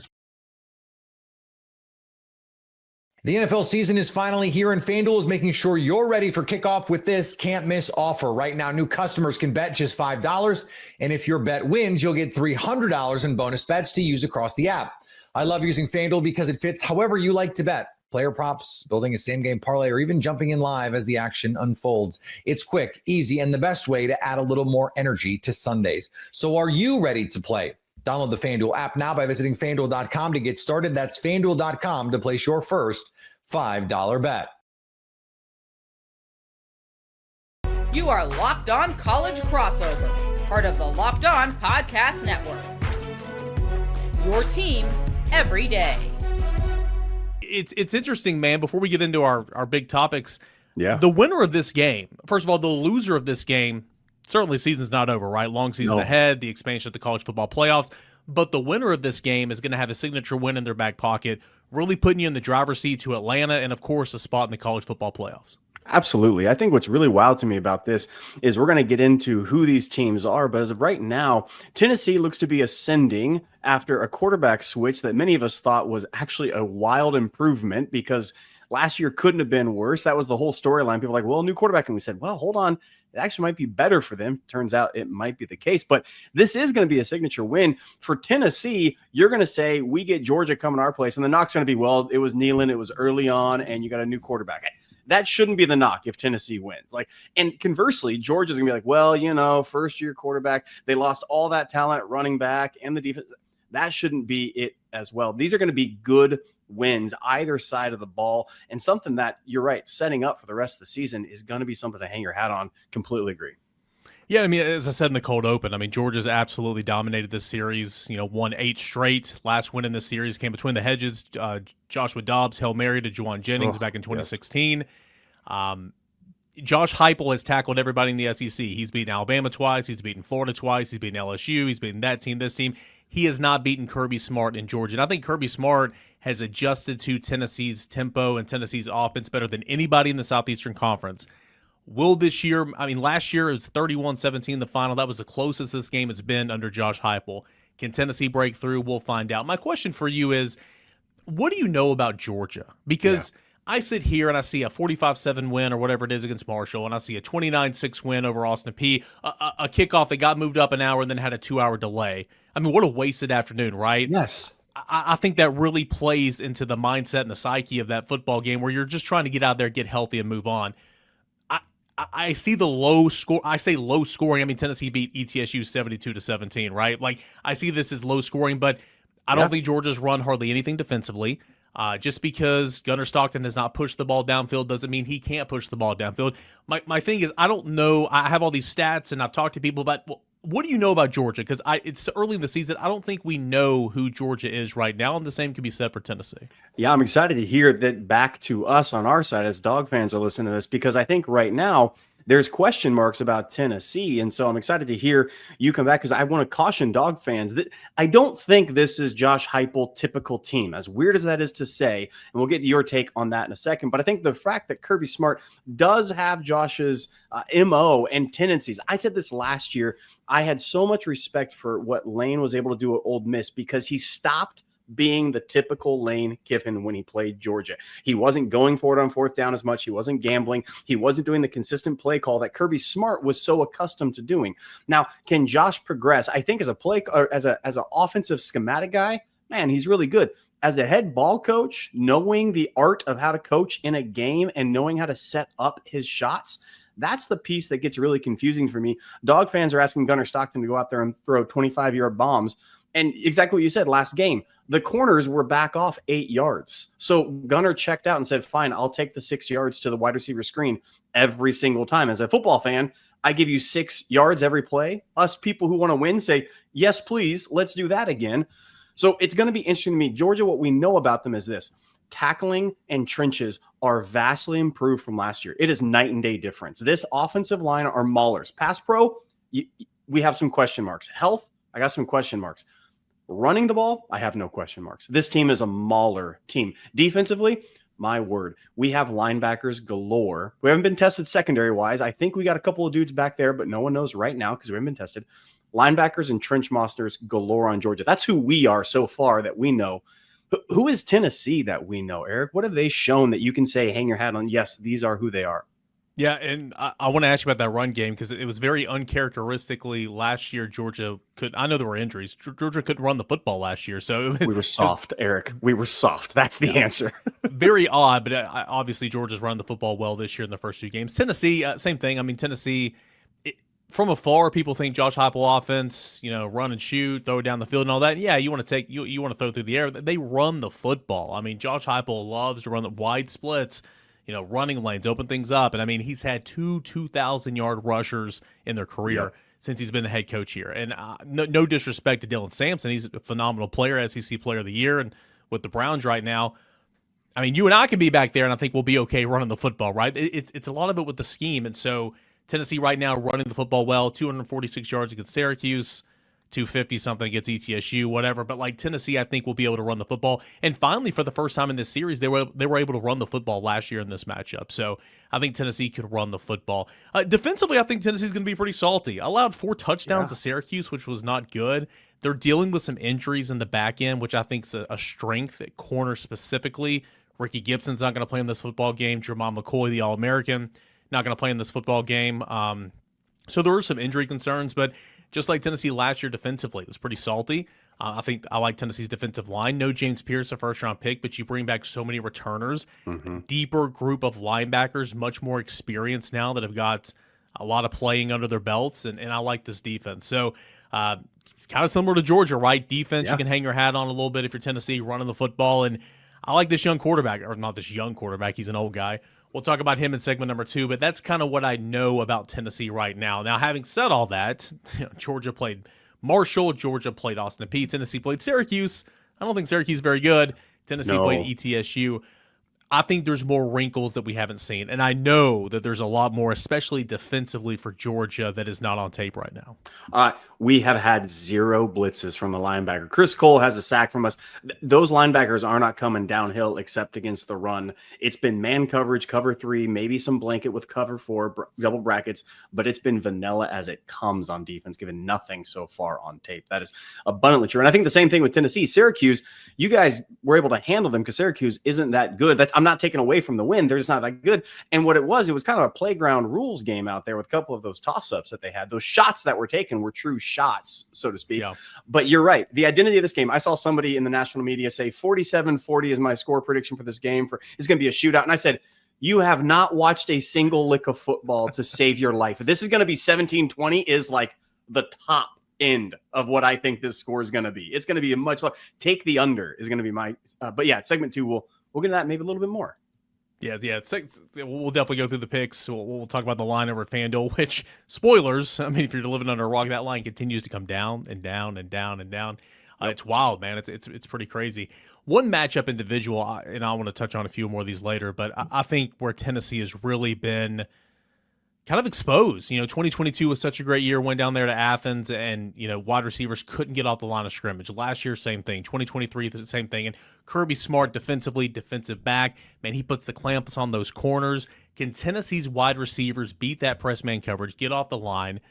The NFL season is finally here, and FanDuel is making sure you're ready for kickoff with this can't-miss offer. Right now, new customers can bet just $5, and if your bet wins, you'll get $300 in bonus bets to use across the app. I love using FanDuel because it fits however you like to bet. Player props, building a same-game parlay, or even jumping in live as the action unfolds. It's quick, easy, and the best way to add a little more energy to Sundays. So are you ready to play? Download the FanDuel app now by visiting FanDuel.com to get started. That's FanDuel.com to place your first $5 bet. You are Locked On College Crossover, part of the Locked On Podcast Network. Your team every day. It's interesting, man. Before we get into our big topics, yeah, the winner of this game, first of all, the loser of this game, certainly season's not over, right? Long season ahead, the expansion of the college football playoffs. But the winner of this game is going to have a signature win in their back pocket, really putting you in the driver's seat to Atlanta and, of course, a spot in the college football playoffs. Absolutely. I think what's really wild to me about this is we're going to get into who these teams are. But as of right now, Tennessee looks to be ascending after a quarterback switch that many of us thought was actually a wild improvement because last year couldn't have been worse. That was the whole storyline. People were like, well, new quarterback. And we said, well, hold on. it actually might be better for them. Turns out it might be the case, but this is going to be a signature win for Tennessee. You're going to say we get Georgia coming our place, and the knock's going to be, well, it was Neyland, it was early on, and you got a new quarterback. That shouldn't be the knock if Tennessee wins. And conversely, Georgia's going to be like, well, first-year quarterback, they lost all that talent at running back and the defense. That shouldn't be it as well. These are going to be good wins either side of the ball, and something that, you're right, setting up for the rest of the season is going to be something to hang your hat on. Completely agree. Yeah, I mean, as I said in the cold open, I mean, Georgia's absolutely dominated this series, won 8 straight. Last win in this series came between the hedges. Joshua Dobbs, Hail Mary to Juwan Jennings back in 2016. Yes. Josh Heupel has tackled everybody in the SEC. He's beaten Alabama twice. He's beaten Florida twice. He's beaten LSU. He's beaten that team, this team. He has not beaten Kirby Smart in Georgia. And I think Kirby Smart has adjusted to Tennessee's tempo and Tennessee's offense better than anybody in the Southeastern Conference. Will this year, I mean, last year it was 31-17 the final. That was the closest this game has been under Josh Heupel. Can Tennessee break through? We'll find out. My question for you is, what do you know about Georgia? Because I sit here and I see a 45-7 win or whatever it is against Marshall, and I see a 29-6 win over Austin Peay, a kickoff that got moved up an hour and then had a 2-hour delay. I mean, what a wasted afternoon, right? Yes. I think that really plays into the mindset and the psyche of that football game where you're just trying to get out there, get healthy, and move on. I see the low score. I say low scoring. I mean, Tennessee beat ETSU 72-17, right? I see this as low scoring, but I don't think Georgia's run hardly anything defensively. Just because Gunnar Stockton has not pushed the ball downfield doesn't mean he can't push the ball downfield. My thing is, I don't know. I have all these stats, and I've talked to people about, what do you know about Georgia? Because it's early in the season. I don't think we know who Georgia is right now, and the same can be said for Tennessee. Yeah, I'm excited to hear that back to us on our side as dog fans are listening to this, because I think right now there's question marks about Tennessee. And so I'm excited to hear you come back, because I want to caution dog fans that I don't think this is Josh Heupel typical team, as weird as that is to say. And we'll get your take on that in a second. But I think the fact that Kirby Smart does have Josh's MO and tendencies. I said this last year. I had so much respect for what Lane was able to do at Ole Miss, because he stopped being the typical Lane Kiffin when he played Georgia. He wasn't going for it on fourth down as much. He wasn't gambling. He wasn't doing the consistent play call that Kirby Smart was so accustomed to doing. Now, can Josh progress? I think as a play or as an offensive schematic guy, man, he's really good. As a head ball coach, knowing the art of how to coach in a game and knowing how to set up his shots, that's the piece that gets really confusing for me. Dog fans are asking Gunnar Stockton to go out there and throw 25-yard bombs. And exactly what you said last game, the corners were back off 8 yards. So Gunnar checked out and said, fine, I'll take the 6 yards to the wide receiver screen every single time. As a football fan, I give you 6 yards every play. Us people who want to win say, yes, please, let's do that again. So it's going to be interesting to me. Georgia, what we know about them is this. Tackling and trenches are vastly improved from last year. It is night and day difference. This offensive line are maulers. Pass pro, we have some question marks. Health, I got some question marks. Running the ball, I have no question marks. This team is a mauler team. Defensively, my word, we have linebackers galore. We haven't been tested secondary-wise. I think we got a couple of dudes back there, but no one knows right now because we haven't been tested. Linebackers and trench monsters galore on Georgia. That's who we are so far that we know. Who is Tennessee that we know, Eric? What have they shown that you can say, hang your hat on, yes, these are who they are? Yeah, and I want to ask you about that run game, because it was very uncharacteristically last year. Georgia could, I know there were injuries. Georgia couldn't run the football last year, so we were soft, Eric. We were soft. That's the answer. Very odd, but obviously Georgia's run the football well this year in the first 2 games. Tennessee, same thing. I mean, Tennessee, from afar, people think Josh Heupel offense, run and shoot, throw it down the field and all that. And yeah, you want to throw through the air. They run the football. I mean, Josh Heupel loves to run the wide splits. Running lanes, open things up. And I mean, he's had 2,000-yard rushers in their career since he's been the head coach here. And no disrespect to Dylan Sampson. He's a phenomenal player, SEC Player of the Year. And with the Browns right now, I mean, you and I can be back there, and I think we'll be okay running the football, right? It's a lot of it with the scheme. And so Tennessee right now running the football well, 246 yards against Syracuse, 250-something against ETSU, whatever. But Tennessee, I think will be able to run the football. And finally, for the first time in this series, they were able to run the football last year in this matchup. So I think Tennessee could run the football. Defensively, I think Tennessee's going to be pretty salty. Allowed 4 touchdowns to Syracuse, which was not good. They're dealing with some injuries in the back end, which I think is a strength at corner specifically. Ricky Gibson's not going to play in this football game. Jermon McCoy, the All-American, not going to play in this football game. So there were some injury concerns, but just like Tennessee last year defensively, it was pretty salty. I think I like Tennessee's defensive line. No James Pierce, a first-round pick, but you bring back so many returners, deeper group of linebackers, much more experience now that have got a lot of playing under their belts, and I like this defense. So it's kind of similar to Georgia, right? Defense, you can hang your hat on a little bit if you're Tennessee running the football, and I like this young quarterback, or not this young quarterback, he's an old guy. We'll talk about him in segment number 2, but that's kind of what I know about Tennessee right now. Now, having said all that, Georgia played Marshall, Georgia played Austin Peay, Tennessee played Syracuse. I don't think Syracuse is very good. Tennessee played ETSU. I think there's more wrinkles that we haven't seen, and I know that there's a lot more, especially defensively for Georgia, that is not on tape right now. We have had 0 blitzes from the linebacker. Chris Cole has a sack from us. Those linebackers are not coming downhill except against the run. It's been man coverage, cover 3, maybe some blanket with cover 4, double brackets, but it's been vanilla as it comes on defense, given nothing so far on tape. That is abundantly true. And I think the same thing with Tennessee. Syracuse, you guys were able to handle them because Syracuse isn't that good. I'm not taking away from the win. They're just not that good. And what it was kind of a playground rules game out there with a couple of those toss-ups that they had. Those shots that were taken were true shots, so to speak. Yeah. But you're right. The identity of this game, I saw somebody in the national media say 47-40 is my score prediction for this game. It's going to be a shootout. And I said, you have not watched a single lick of football to save your life. If this is going to be 17-20 is like the top end of what I think this score is going to be. It's going to be a much lower. Take the under is going to be my but yeah, segment 2 we'll get to that maybe a little bit more. Yeah. We'll definitely go through the picks. We'll talk about the line over at FanDuel, which, spoilers, I mean, if you're living under a rock, that line continues to come down and down and down and down. It's wild, man. It's pretty crazy. One matchup individual, and I want to touch on a few more of these later, but I think where Tennessee has really been kind of exposed. 2022 was such a great year, went down there to Athens, and, wide receivers couldn't get off the line of scrimmage. Last year, same thing. 2023, the same thing. And Kirby Smart, defensive back, man, he puts the clamps on those corners. Can Tennessee's wide receivers beat that press man coverage, get off the line?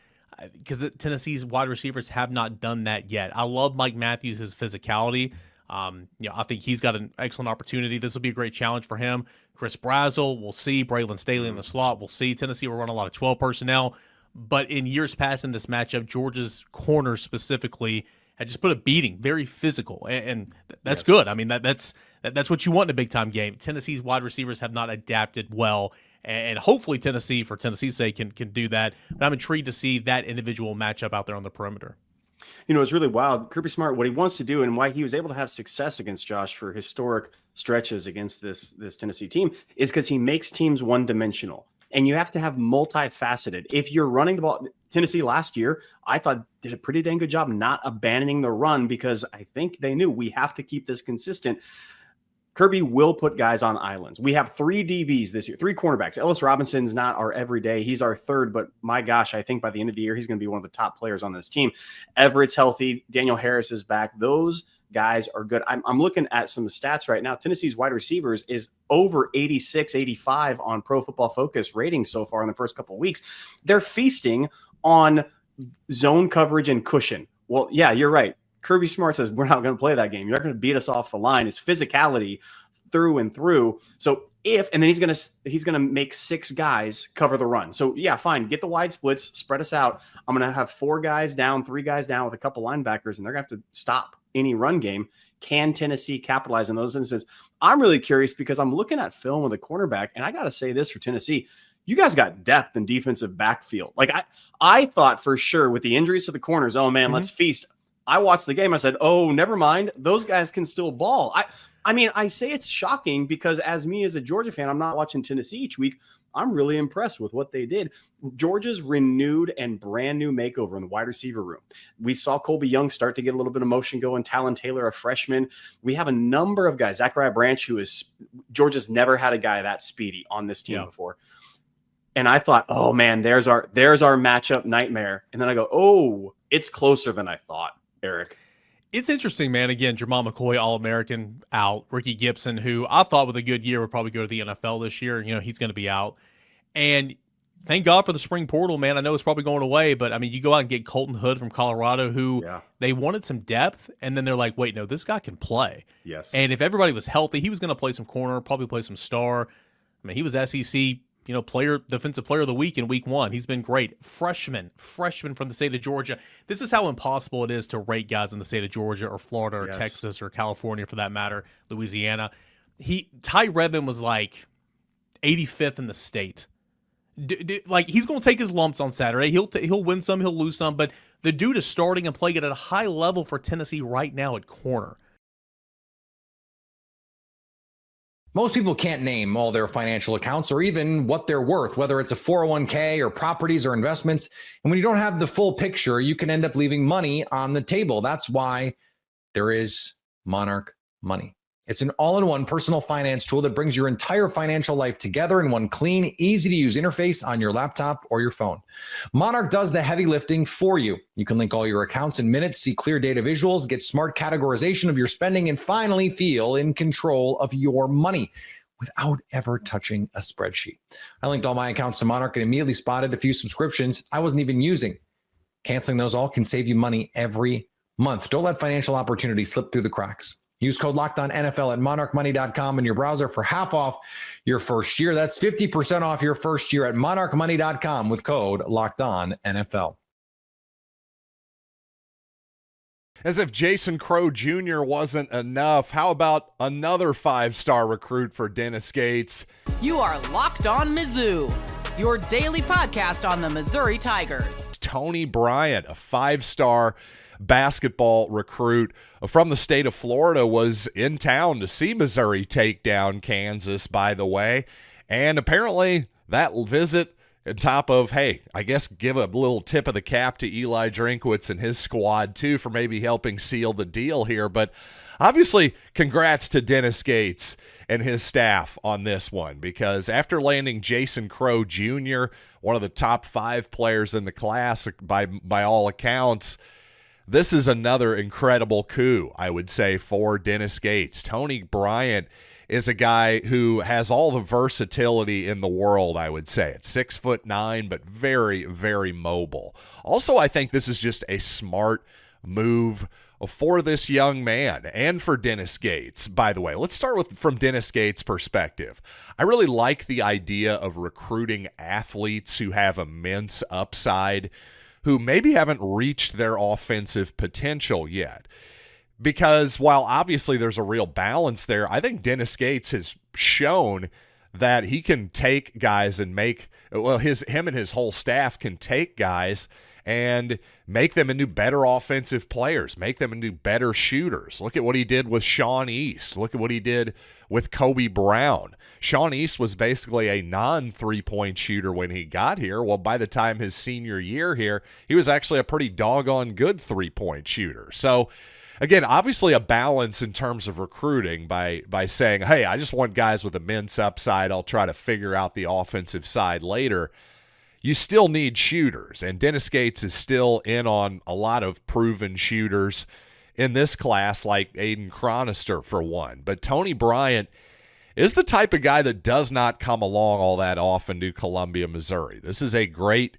Because Tennessee's wide receivers have not done that yet. I love Mike Matthews' physicality. I think he's got an excellent opportunity. This will be a great challenge for him. Chris Brazzell, we'll see. Braylon Staley in the slot, we'll see. Tennessee will run a lot of 12 personnel. But in years past in this matchup, Georgia's corners specifically had just put a beating, very physical, and that's good. I mean, that's what you want in a big-time game. Tennessee's wide receivers have not adapted well, and hopefully Tennessee, for Tennessee's sake, can do that. But I'm intrigued to see that individual matchup out there on the perimeter. It's really wild. Kirby Smart, what he wants to do and why he was able to have success against Josh for historic stretches against this Tennessee team is because he makes teams one-dimensional. And you have to have multifaceted. If you're running the ball, Tennessee last year, I thought did a pretty dang good job not abandoning the run because I think they knew we have to keep this consistent. Kirby will put guys on islands. We have 3 DBs this year, 3 cornerbacks. Ellis Robinson's not our everyday. He's our 3rd, but my gosh, I think by the end of the year, he's going to be one of the top players on this team. Everett's healthy. Daniel Harris is back. Those guys are good. I'm looking at some stats right now. Tennessee's wide receivers is over 86, 85 on Pro Football Focus ratings so far in the first couple of weeks. They're feasting on zone coverage and cushion. Well, yeah, you're right. Kirby Smart says, we're not going to play that game. You're not going to beat us off the line. It's physicality through and through. So and then he's going to make 6 guys cover the run. So yeah, fine. Get the wide splits, spread us out. I'm going to have 4 guys down, 3 guys down with a couple linebackers, and they're going to have to stop any run game. Can Tennessee capitalize on those instances? I'm really curious because I'm looking at film of the cornerback, and I got to say this for Tennessee. You guys got depth in defensive backfield. Like I thought for sure with the injuries to the corners, oh man, let's feast. I watched the game. I said, oh, never mind. Those guys can still ball. I mean, I say it's shocking because as a Georgia fan, I'm not watching Tennessee each week. I'm really impressed with what they did. Georgia's renewed and brand new makeover in the wide receiver room. We saw Colby Young start to get a little bit of motion going. Talon Taylor, a freshman. We have a number of guys. Zachariah Branch, Georgia's never had a guy that speedy on this team before. And I thought, oh man, there's our matchup nightmare. And then I go, oh, it's closer than I thought, Eric. It's interesting, man. Again, Jamal McCoy, All-American, out. Ricky Gibson, who I thought with a good year would probably go to the NFL this year. He's going to be out. And thank God for the spring portal, man. I know it's probably going away, but, I mean, you go out and get Colton Hood from Colorado, who they wanted some depth, and then they're like, wait, no, this guy can play. Yes. And if everybody was healthy, he was going to play some corner, probably play some star. I mean, he was SEC defensive player of the week in week 1. He's been great. Freshman from the state of Georgia. This is how impossible it is to rate guys in the state of Georgia or Florida or Texas or California for that matter, Louisiana. Ty Redmond was like 85th in the state. Like, he's going to take his lumps on Saturday. He'll win some, he'll lose some, but the dude is starting and playing at a high level for Tennessee right now at corner. Most people can't name all their financial accounts or even what they're worth, whether it's a 401k or properties or investments. And when you don't have the full picture, you can end up leaving money on the table. That's why there is Monarch Money. It's an all-in-one personal finance tool that brings your entire financial life together in one clean, easy-to-use interface on your laptop or your phone. Monarch does the heavy lifting for you. You can link all your accounts in minutes, see clear data visuals, get smart categorization of your spending, and finally feel in control of your money without ever touching a spreadsheet. I linked all my accounts to Monarch and immediately spotted a few subscriptions I wasn't even using. Canceling those all can save you money every month. Don't let financial opportunities slip through the cracks. Use code LOCKEDONNFL at monarchmoney.com in your browser for half off your first year. That's 50% off your first year at monarchmoney.com with code LOCKEDONNFL. As if Jason Crow Jr. wasn't enough, how about another 5-star recruit for Dennis Gates? You are Locked On Mizzou, your daily podcast on the Missouri Tigers. Tony Bryant, a 5-star basketball recruit from the state of Florida, was in town to see Missouri take down Kansas, by the way. And apparently that visit, on top of, hey, I guess give a little tip of the cap to Eli Drinkwitz and his squad, too, for maybe helping seal the deal here. But obviously, congrats to Dennis Gates and his staff on this one, because after landing Jason Crow Jr., one of the top 5 players in the class by all accounts, this is another incredible coup, I would say, for Dennis Gates. Tony Bryant is a guy who has all the versatility in the world, I would say. At 6'9", but very, very mobile. Also, I think this is just a smart move for this young man and for Dennis Gates. By the way, let's start from Dennis Gates' perspective. I really like the idea of recruiting athletes who have immense upside, who maybe haven't reached their offensive potential yet. Because while obviously there's a real balance there, I think Dennis Gates has shown that he can take guys and him and his whole staff can take guys and make them into better offensive players, make them into better shooters. Look at what he did with Sean East. Look at what he did with Kobe Brown. Sean East was basically a non-3-point shooter when he got here. Well, by the time his senior year here, he was actually a pretty doggone good 3-point shooter. So, again, obviously a balance in terms of recruiting by saying, hey, I just want guys with immense upside. I'll try to figure out the offensive side later. You still need shooters, and Dennis Gates is still in on a lot of proven shooters in this class, like Aiden Chronister for one. But Tony Bryant is the type of guy that does not come along all that often to Columbia, Missouri. This is a great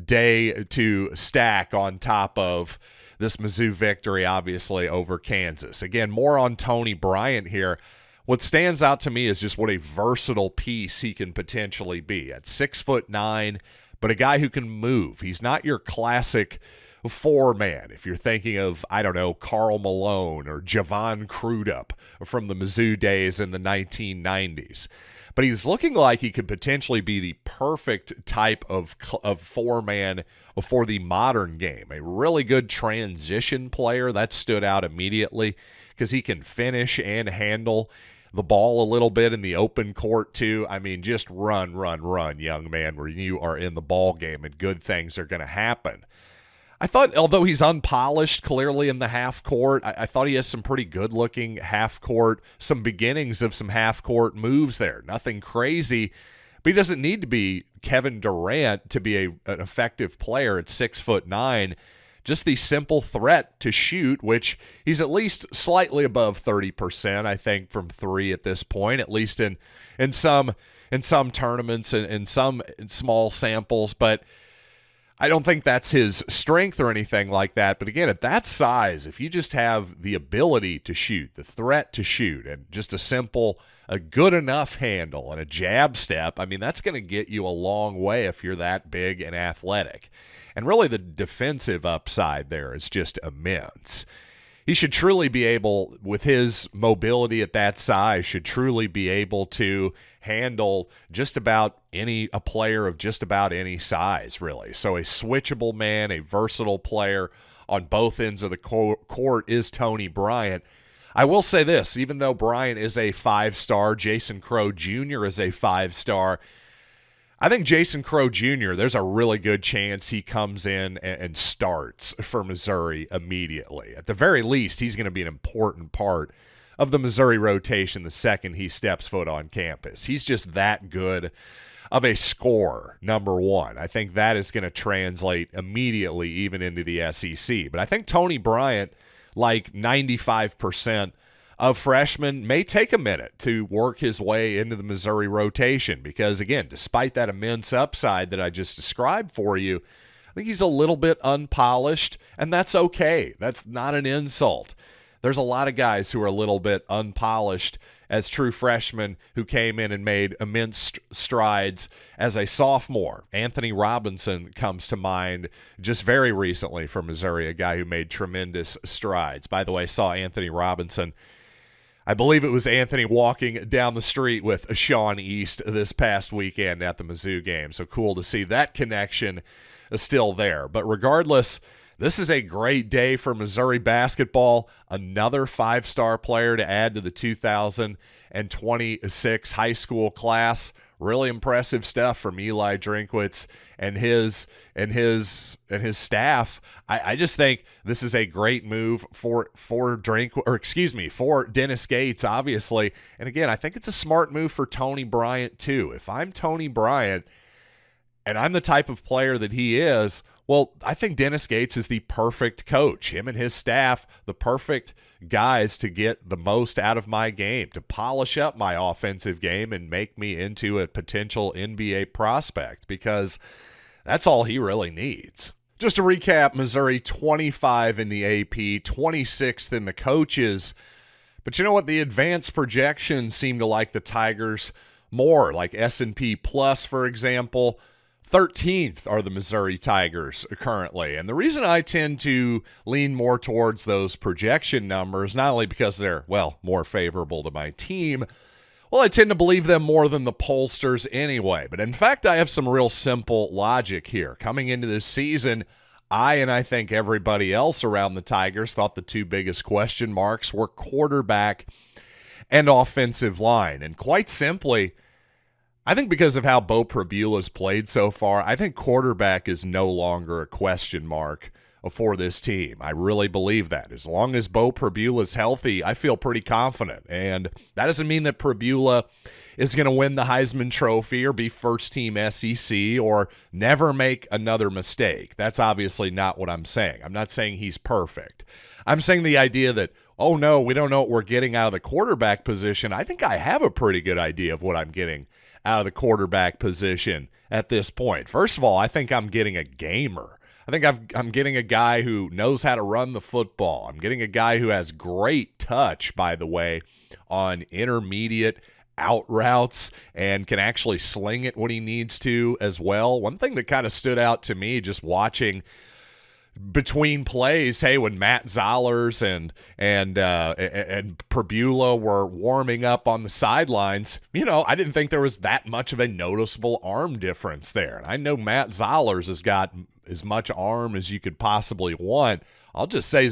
day to stack on top of this Mizzou victory, obviously, over Kansas. Again, more on Tony Bryant here. What stands out to me is just what a versatile piece he can potentially be. At 6'9", but a guy who can move. He's not your classic 4-man. If you're thinking of, I don't know, Karl Malone or Javon Crudup from the Mizzou days in the 1990s. But he's looking like he could potentially be the perfect type of 4-man for the modern game. A really good transition player. That stood out immediately because he can finish and handle the ball a little bit in the open court too. I mean, just run, young man, where you are in the ball game and good things are going to happen. I thought, although he's unpolished clearly in the half court, I thought he has some pretty good looking half court, some beginnings of some half court moves there. Nothing crazy, but he doesn't need to be Kevin Durant to be an effective player at 6'9". Just the simple threat to shoot, which he's at least slightly above 30%, I think, from 3 at this point, at least in some tournaments and in some small samples. But I don't think that's his strength or anything like that. But again, at that size, if you just have the ability to shoot, the threat to shoot, and just a good enough handle and a jab step, I mean, that's going to get you a long way if you're that big and athletic. And really the defensive upside there is just immense. He should truly be able, with his mobility at that size, should truly be able to handle just about a player of just about any size, really. So a switchable man, a versatile player on both ends of the court is Tony Bryant. I will say this, even though Bryant is a 5-star, Jason Crow Jr. is a 5-star, I think Jason Crow Jr., there's a really good chance he comes in and starts for Missouri immediately. At the very least, he's going to be an important part of the Missouri rotation the second he steps foot on campus. He's just that good of a scorer, number one. I think that is going to translate immediately even into the SEC. But I think Tony Bryant, like 95% of freshmen, may take a minute to work his way into the Missouri rotation because, again, despite that immense upside that I just described for you, I think he's a little bit unpolished, and that's okay. That's not an insult. There's a lot of guys who are a little bit unpolished as true freshmen who came in and made immense strides as a sophomore. Anthony Robinson comes to mind just very recently for Missouri, a guy who made tremendous strides. By the way, saw Anthony Robinson, I believe it was Anthony walking down the street with Sean East this past weekend at the Mizzou game. So cool to see that connection is still there. But regardless, this is a great day for Missouri basketball. Another 5-star player to add to the 2026 high school class. Really impressive stuff from Eli Drinkwitz and his staff. I just think this is a great move for Dennis Gates, obviously. And again, I think it's a smart move for Tony Bryant too. If I'm Tony Bryant and I'm the type of player that he is, well, I think Dennis Gates is the perfect coach. Him and his staff, the perfect guys to get the most out of my game, to polish up my offensive game and make me into a potential NBA prospect, because that's all he really needs. Just to recap, Missouri 25 in the AP, 26th in the coaches. But you know what? The advanced projections seem to like the Tigers more, like S&P Plus, for example. 13th are the Missouri Tigers currently. And the reason I tend to lean more towards those projection numbers, not only because they're, more favorable to my team, I tend to believe them more than the pollsters anyway. But in fact, I have some real simple logic here. Coming into this season, I think everybody else around the Tigers thought the two biggest question marks were quarterback and offensive line. And quite simply, I think because of how Bo Prabula's played so far, I think quarterback is no longer a question mark for this team. I really believe that. As long as Bo Prabula's healthy, I feel pretty confident. And that doesn't mean that Prabula is going to win the Heisman Trophy or be first-team SEC or never make another mistake. That's obviously not what I'm saying. I'm not saying he's perfect. I'm saying the idea that, oh no, we don't know what we're getting out of the quarterback position. I think I have a pretty good idea of what I'm getting out of the quarterback position at this point. First of all, I think I'm getting a gamer. I think I'm getting a guy who knows how to run the football. I'm getting a guy who has great touch, by the way, on intermediate out routes and can actually sling it when he needs to as well. One thing that kind of stood out to me just watching between plays, when Matt Zollers and Prabula were warming up on the sidelines, I didn't think there was that much of a noticeable arm difference there. And I know Matt Zollers has got as much arm as you could possibly want. I'll just say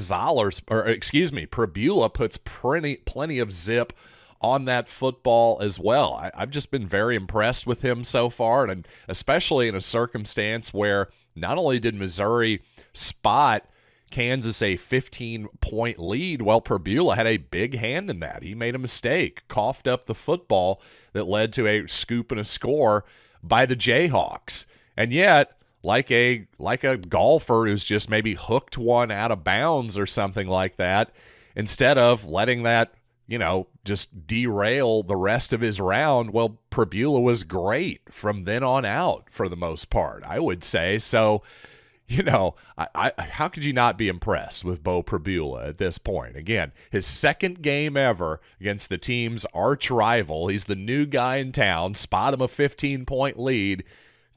Prabula puts plenty of zip on that football as well. I've just been very impressed with him so far, and especially in a circumstance where not only did Missouri spot Kansas a 15-point lead, Prabula had a big hand in that. He made a mistake, coughed up the football that led to a scoop and a score by the Jayhawks. And yet, like a golfer who's just maybe hooked one out of bounds or something like that, instead of letting that, just derail the rest of his round, Prabula was great from then on out for the most part, I would say. So how could you not be impressed with Bo Pribula at this point? Again, his second game ever against the team's arch rival. He's the new guy in town, spot him a 15-point lead,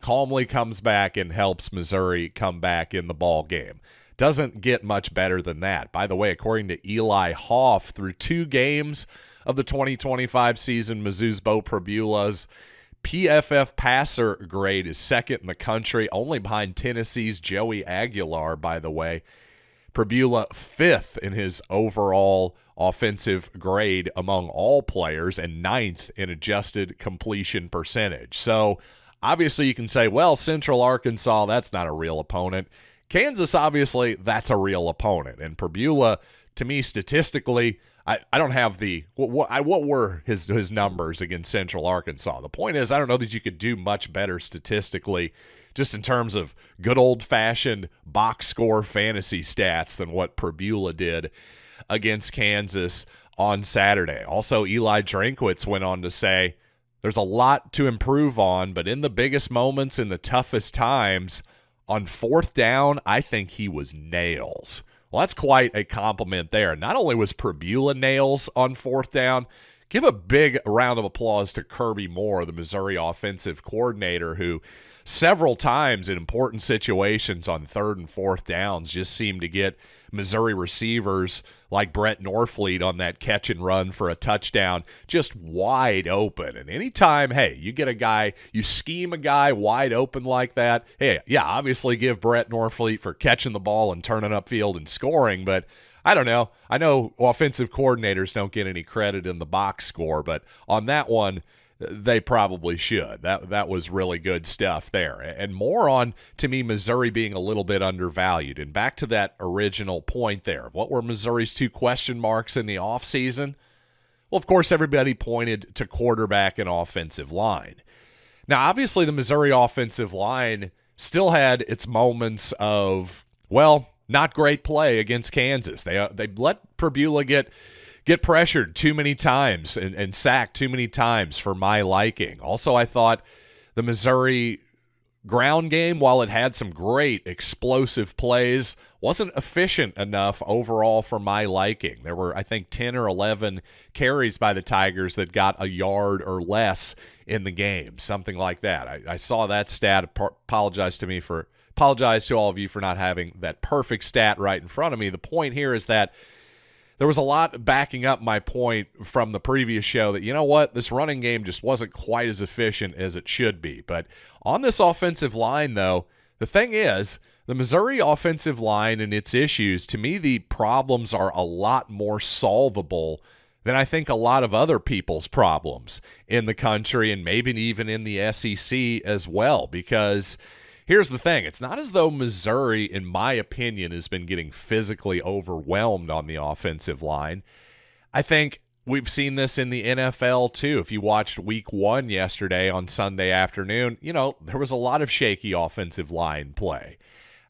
calmly comes back and helps Missouri come back in the ball game. Doesn't get much better than that. By the way, according to Eli Hoff, through 2 games of the 2025 season, Mizzou's Bo Pribula's PFF passer grade is second in the country, only behind Tennessee's Joey Aguilar, by the way. Pribula 5th in his overall offensive grade among all players and 9th in adjusted completion percentage. So obviously you can say, well, Central Arkansas, that's not a real opponent. Kansas, obviously, that's a real opponent. And Pribula, to me, statistically, I don't have the what were his numbers against Central Arkansas. The point is, I don't know that you could do much better statistically just in terms of good old-fashioned box score fantasy stats than what Pribula did against Kansas on Saturday. Also, Eli Drinkwitz went on to say, there's a lot to improve on, but in the biggest moments, in the toughest times, on 4th down, I think he was nails. Well, that's quite a compliment there. Not only was Pribula nails on 4th down, give a big round of applause to Kirby Moore, the Missouri offensive coordinator, who several times in important situations on 3rd and 4th downs just seemed to get Missouri receivers like Brett Norfleet on that catch and run for a touchdown just wide open. And anytime, hey, you get a guy, you scheme a guy wide open like that, hey, yeah, obviously give Brett Norfleet for catching the ball and turning upfield and scoring, but I don't know. I know offensive coordinators don't get any credit in the box score, but on that one, they probably should. That was really good stuff there. And more on, to me, Missouri being a little bit undervalued. And back to that original point there. What were Missouri's 2 question marks in the offseason? Well, of course, everybody pointed to quarterback and offensive line. Now, obviously, the Missouri offensive line still had its moments of, well, not great play against Kansas. They let Pribula get pressured too many times and sacked too many times for my liking. Also, I thought the Missouri ground game, while it had some great explosive plays, wasn't efficient enough overall for my liking. There were, I think, 10 or 11 carries by the Tigers that got a yard or less in the game, something like that. I saw that stat. Apologize to all of you for not having that perfect stat right in front of me. The point here is that there was a lot backing up my point from the previous show that, you know what, this running game just wasn't quite as efficient as it should be. But on this offensive line, though, the thing is, the Missouri offensive line and its issues, to me, the problems are a lot more solvable than I think a lot of other people's problems in the country and maybe even in the SEC as well, because here's the thing. It's not as though Missouri, in my opinion, has been getting physically overwhelmed on the offensive line. I think we've seen this in the NFL too. If you watched week 1 yesterday on Sunday afternoon, there was a lot of shaky offensive line play.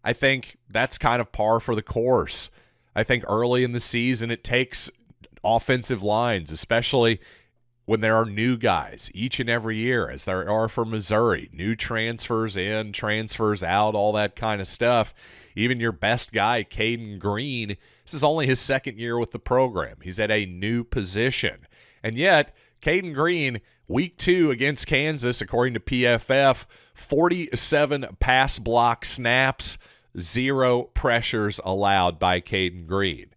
I think that's kind of par for the course. I think early in the season it takes offensive lines, especially when there are new guys each and every year, as there are for Missouri, new transfers in, transfers out, all that kind of stuff. Even your best guy, Caden Green, this is only his 2nd year with the program. He's at a new position. And yet, Caden Green, week 2 against Kansas, according to PFF, 47 pass block snaps, 0 pressures allowed by Caden Green.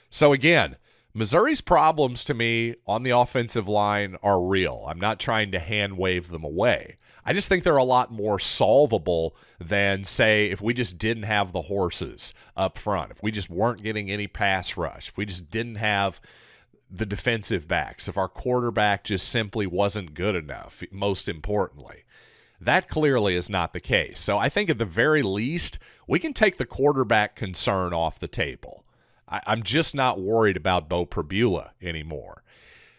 So again, Missouri's problems to me on the offensive line are real. I'm not trying to hand wave them away. I just think they're a lot more solvable than, say, if we just didn't have the horses up front, if we just weren't getting any pass rush, if we just didn't have the defensive backs, if our quarterback just simply wasn't good enough, most importantly. That clearly is not the case. So I think at the very least, we can take the quarterback concern off the table. I'm just not worried about Bo Pribula anymore.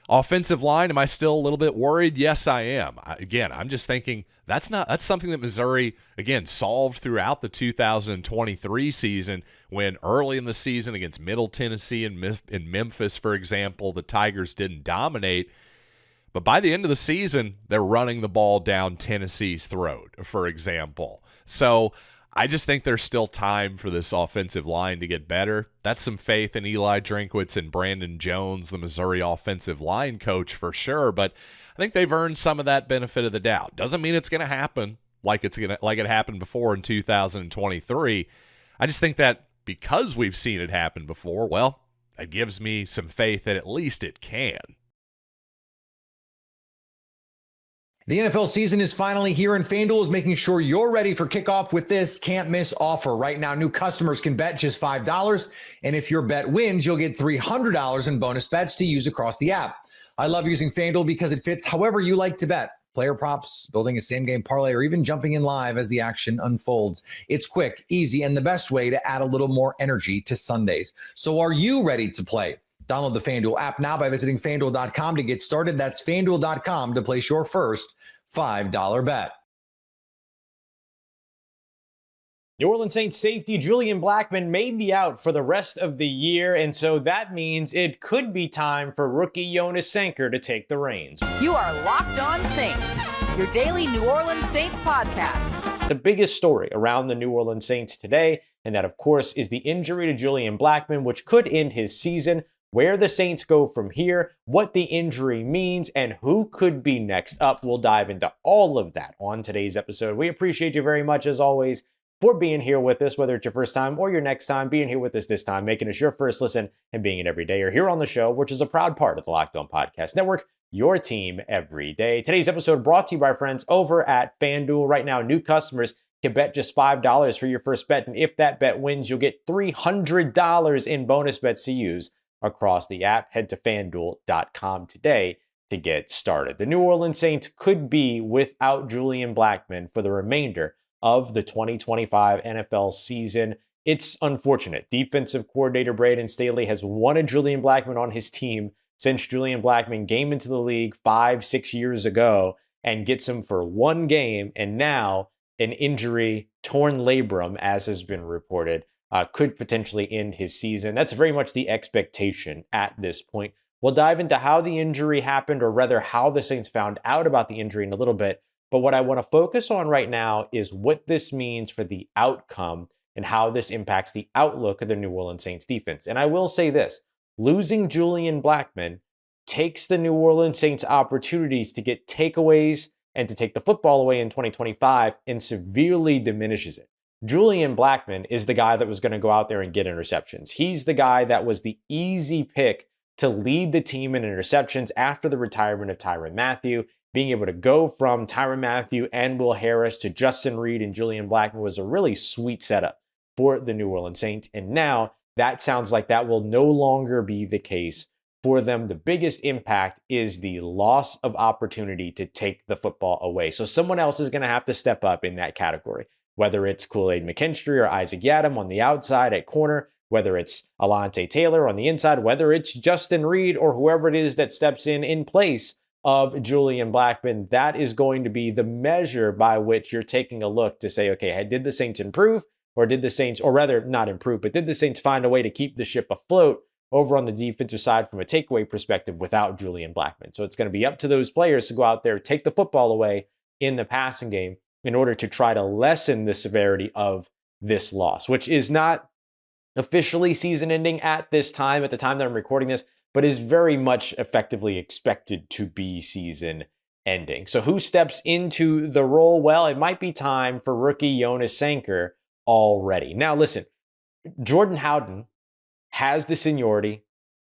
Offensive line, am I still a little bit worried? Yes, I am. Again, I'm just thinking that's something that Missouri, again, solved throughout the 2023 season when early in the season against Middle Tennessee and Memphis, for example, the Tigers didn't dominate. But by the end of the season, they're running the ball down Tennessee's throat, for example. So I just think there's still time for this offensive line to get better. That's some faith in Eli Drinkwitz and Brandon Jones, the Missouri offensive line coach, for sure. But I think they've earned some of that benefit of the doubt. Doesn't mean it's going to happen like it happened before in 2023. I just think that because we've seen it happen before, well, that gives me some faith that at least it can. The NFL season is finally here, and FanDuel is making sure you're ready for kickoff with this can't-miss offer. Right now, new customers can bet just $5, and if your bet wins, you'll get $300 in bonus bets to use across the app. I love using FanDuel because it fits however you like to bet. Player props, building a same-game parlay, or even jumping in live as the action unfolds. It's quick, easy, and the best way to add a little more energy to Sundays. So are you ready to play? Download the FanDuel app now by visiting FanDuel.com to get started. That's FanDuel.com to place your first $5 bet. New Orleans Saints safety Julian Blackmon may be out for the rest of the year, and so that means it could be time for rookie Jonas Sanker to take the reins. You are Locked On Saints, your daily New Orleans Saints podcast. The biggest story around the New Orleans Saints today, and that, of course, is the injury to Julian Blackmon, which could end his season. Where the Saints go from here, what the injury means, and who could be next up. We'll dive into all of that on today's episode. We appreciate you very much, as always, for being here with us, whether it's your first time or your next time, being here with us this time, making us your first listen, and being an everydayer here on the show, which is a proud part of the Locked On Podcast Network, your team every day. Today's episode brought to you by our friends over at FanDuel. Right now, new customers can bet just $5 for your first bet, and if that bet wins, you'll get $300 in bonus bets to use across the app. Head to FanDuel.com today to get started. The New Orleans Saints could be without Julian Blackmon for the remainder of the 2025 NFL season. It's unfortunate. Defensive coordinator Brandon Staley has wanted Julian Blackmon on his team since Julian Blackmon came into the league 5-6 years ago, and gets him for one game, and now an injury, torn labrum, as has been reported, could potentially end his season. That's very much the expectation at this point. We'll dive into how the injury happened, or rather how the Saints found out about the injury in a little bit. But what I want to focus on right now is what this means for the outcome and how this impacts the outlook of the New Orleans Saints defense. And I will say this, losing Julian Blackmon takes the New Orleans Saints opportunities to get takeaways and to take the football away in 2025 and severely diminishes it. Julian Blackmon is the guy that was going to go out there and get interceptions. He's the guy that was the easy pick to lead the team in interceptions after the retirement of Tyrann Mathieu. Being able to go from Tyrann Mathieu and Will Harris to Justin Reed and Julian Blackmon was a really sweet setup for the New Orleans Saints. And now that sounds like that will no longer be the case for them. The biggest impact is the loss of opportunity to take the football away. So someone else is going to have to step up in that category. Whether it's Kool-Aid McKinstry or Isaac Yiadom on the outside at corner, whether it's Alontae Taylor on the inside, whether it's Justin Reed or whoever it is that steps in place of Julian Blackmon, that is going to be the measure by which you're taking a look to say, okay, did the Saints improve, or did the Saints, or rather not improve, but did the Saints find a way to keep the ship afloat over on the defensive side from a takeaway perspective without Julian Blackmon? So it's going to be up to those players to go out there, take the football away in the passing game, in order to try to lessen the severity of this loss, which is not officially season ending at the time that I'm recording this, but is very much effectively expected to be season ending. So who steps into the role? Well, it might be time for rookie Jonas Sanker already. Now listen, Jordan Howden has the seniority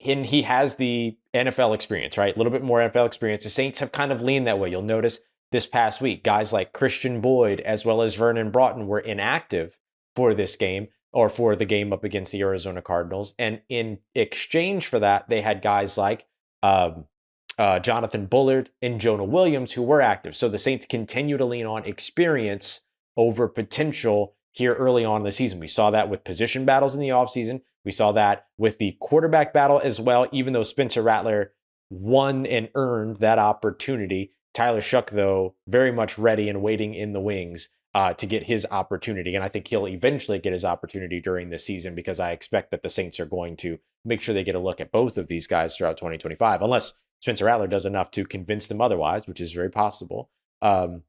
and he has the NFL experience, right? A little bit more NFL experience. The Saints have kind of leaned that way. You'll notice this past week, guys like Christian Boyd as well as Vernon Broughton were inactive for this game, or for the game up against the Arizona Cardinals. And in exchange for that, they had guys like Jonathan Bullard and Jonah Williams who were active. So the Saints continue to lean on experience over potential here early on in the season. We saw that with position battles in the offseason. We saw that with the quarterback battle as well, even though Spencer Rattler won and earned that opportunity. Tyler Shuck, though, very much ready and waiting in the wings to get his opportunity. And I think he'll eventually get his opportunity during this season, because I expect that the Saints are going to make sure they get a look at both of these guys throughout 2025, unless Spencer Rattler does enough to convince them otherwise, which is very possible. Or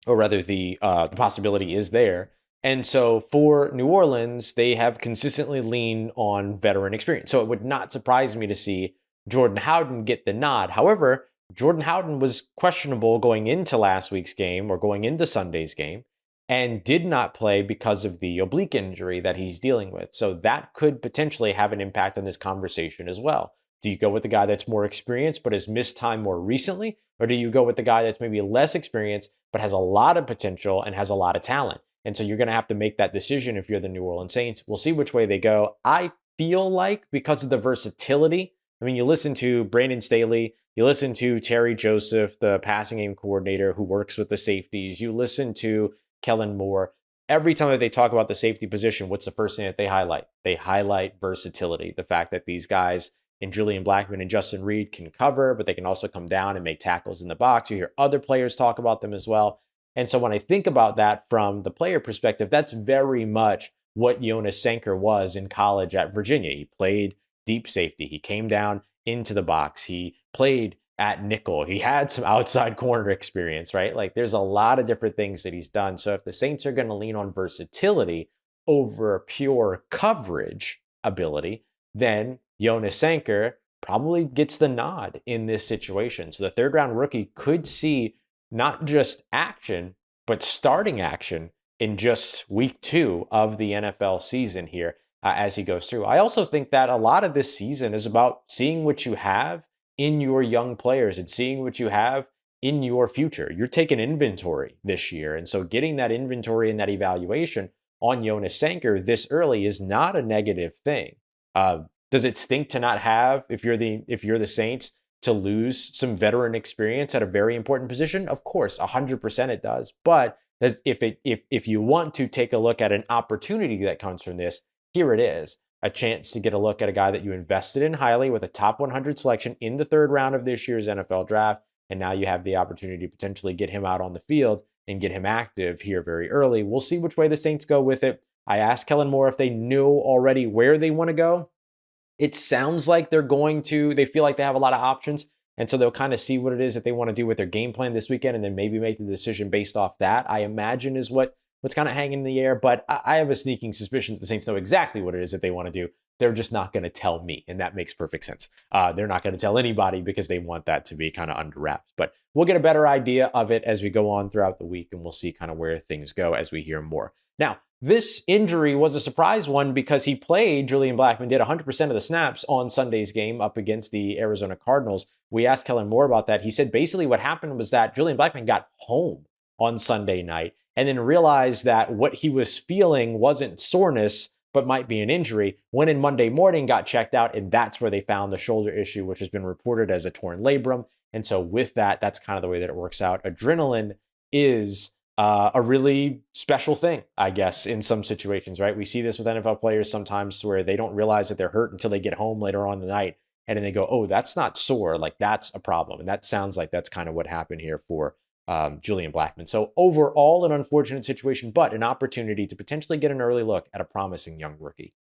rather, the possibility is there. And so for New Orleans, they have consistently leaned on veteran experience. So it would not surprise me to see Jordan Howden get the nod. However, Jordan Howden was questionable going into last week's game or going into Sunday's game and did not play because of the oblique injury that he's dealing with. So that could potentially have an impact on this conversation as well. Do you go with the guy that's more experienced but has missed time more recently? Or do you go with the guy that's maybe less experienced but has a lot of potential and has a lot of talent? And so you're going to have to make that decision if you're the New Orleans Saints. We'll see which way they go. I feel like because of the versatility, I mean, you listen to Brandon Staley, you listen to Terry Joseph, the passing game coordinator who works with the safeties, you listen to Kellen Moore. Every time that they talk about the safety position, what's the first thing that they highlight? They highlight versatility, the fact that these guys in Julian Blackmon and Justin Reed can cover, but they can also come down and make tackles in the box. You hear other players talk about them as well. And so when I think about that from the player perspective, that's very much what Jonas Sanker was in college at Virginia. He played deep safety. He came down into the box. He played at nickel. He had some outside corner experience, right? Like there's a lot of different things that he's done. So if the Saints are going to lean on versatility over pure coverage ability, then Jonas Sanker probably gets the nod in this situation. So the third round rookie could see not just action, but starting action in just week 2 of the NFL season here as he goes through. I also think that a lot of this season is about seeing what you have in your young players and seeing what you have in your future. You're taking inventory this year. And so getting that inventory and that evaluation on Jonas Sanker this early is not a negative thing. Does it stink to not have, if you're the Saints, to lose some veteran experience at a very important position? Of course, 100% it does. But if you want to take a look at an opportunity that comes from this, here it is. A chance to get a look at a guy that you invested in highly with a top 100 selection in the third round of this year's NFL draft. And now you have the opportunity to potentially get him out on the field and get him active here very early. We'll see which way the Saints go with it. I asked Kellen Moore if they knew already where they want to go. It sounds like they feel like they have a lot of options. And so they'll kind of see what it is that they want to do with their game plan this weekend and then maybe make the decision based off that, I imagine is what's kind of hanging in the air. But I have a sneaking suspicion that the Saints know exactly what it is that they want to do. They're just not going to tell me. And that makes perfect sense. They're not going to tell anybody because they want that to be kind of under wraps. But we'll get a better idea of it as we go on throughout the week. And we'll see kind of where things go as we hear more. Now, this injury was a surprise one because Julian Blackmon did 100% of the snaps on Sunday's game up against the Arizona Cardinals. We asked Kellen Moore about that. He said basically what happened was that Julian Blackmon got home on Sunday night and then realized that what he was feeling wasn't soreness, but might be an injury. Went in Monday morning, got checked out, and that's where they found the shoulder issue, which has been reported as a torn labrum. And so with that, that's kind of the way that it works out. Adrenaline is a really special thing, I guess, in some situations, right? We see this with NFL players sometimes where they don't realize that they're hurt until they get home later on in the night. And then they go, oh, that's not sore. Like that's a problem. And that sounds like that's kind of what happened here for Julian Blackmon. So overall, an unfortunate situation, but an opportunity to potentially get an early look at a promising young rookie.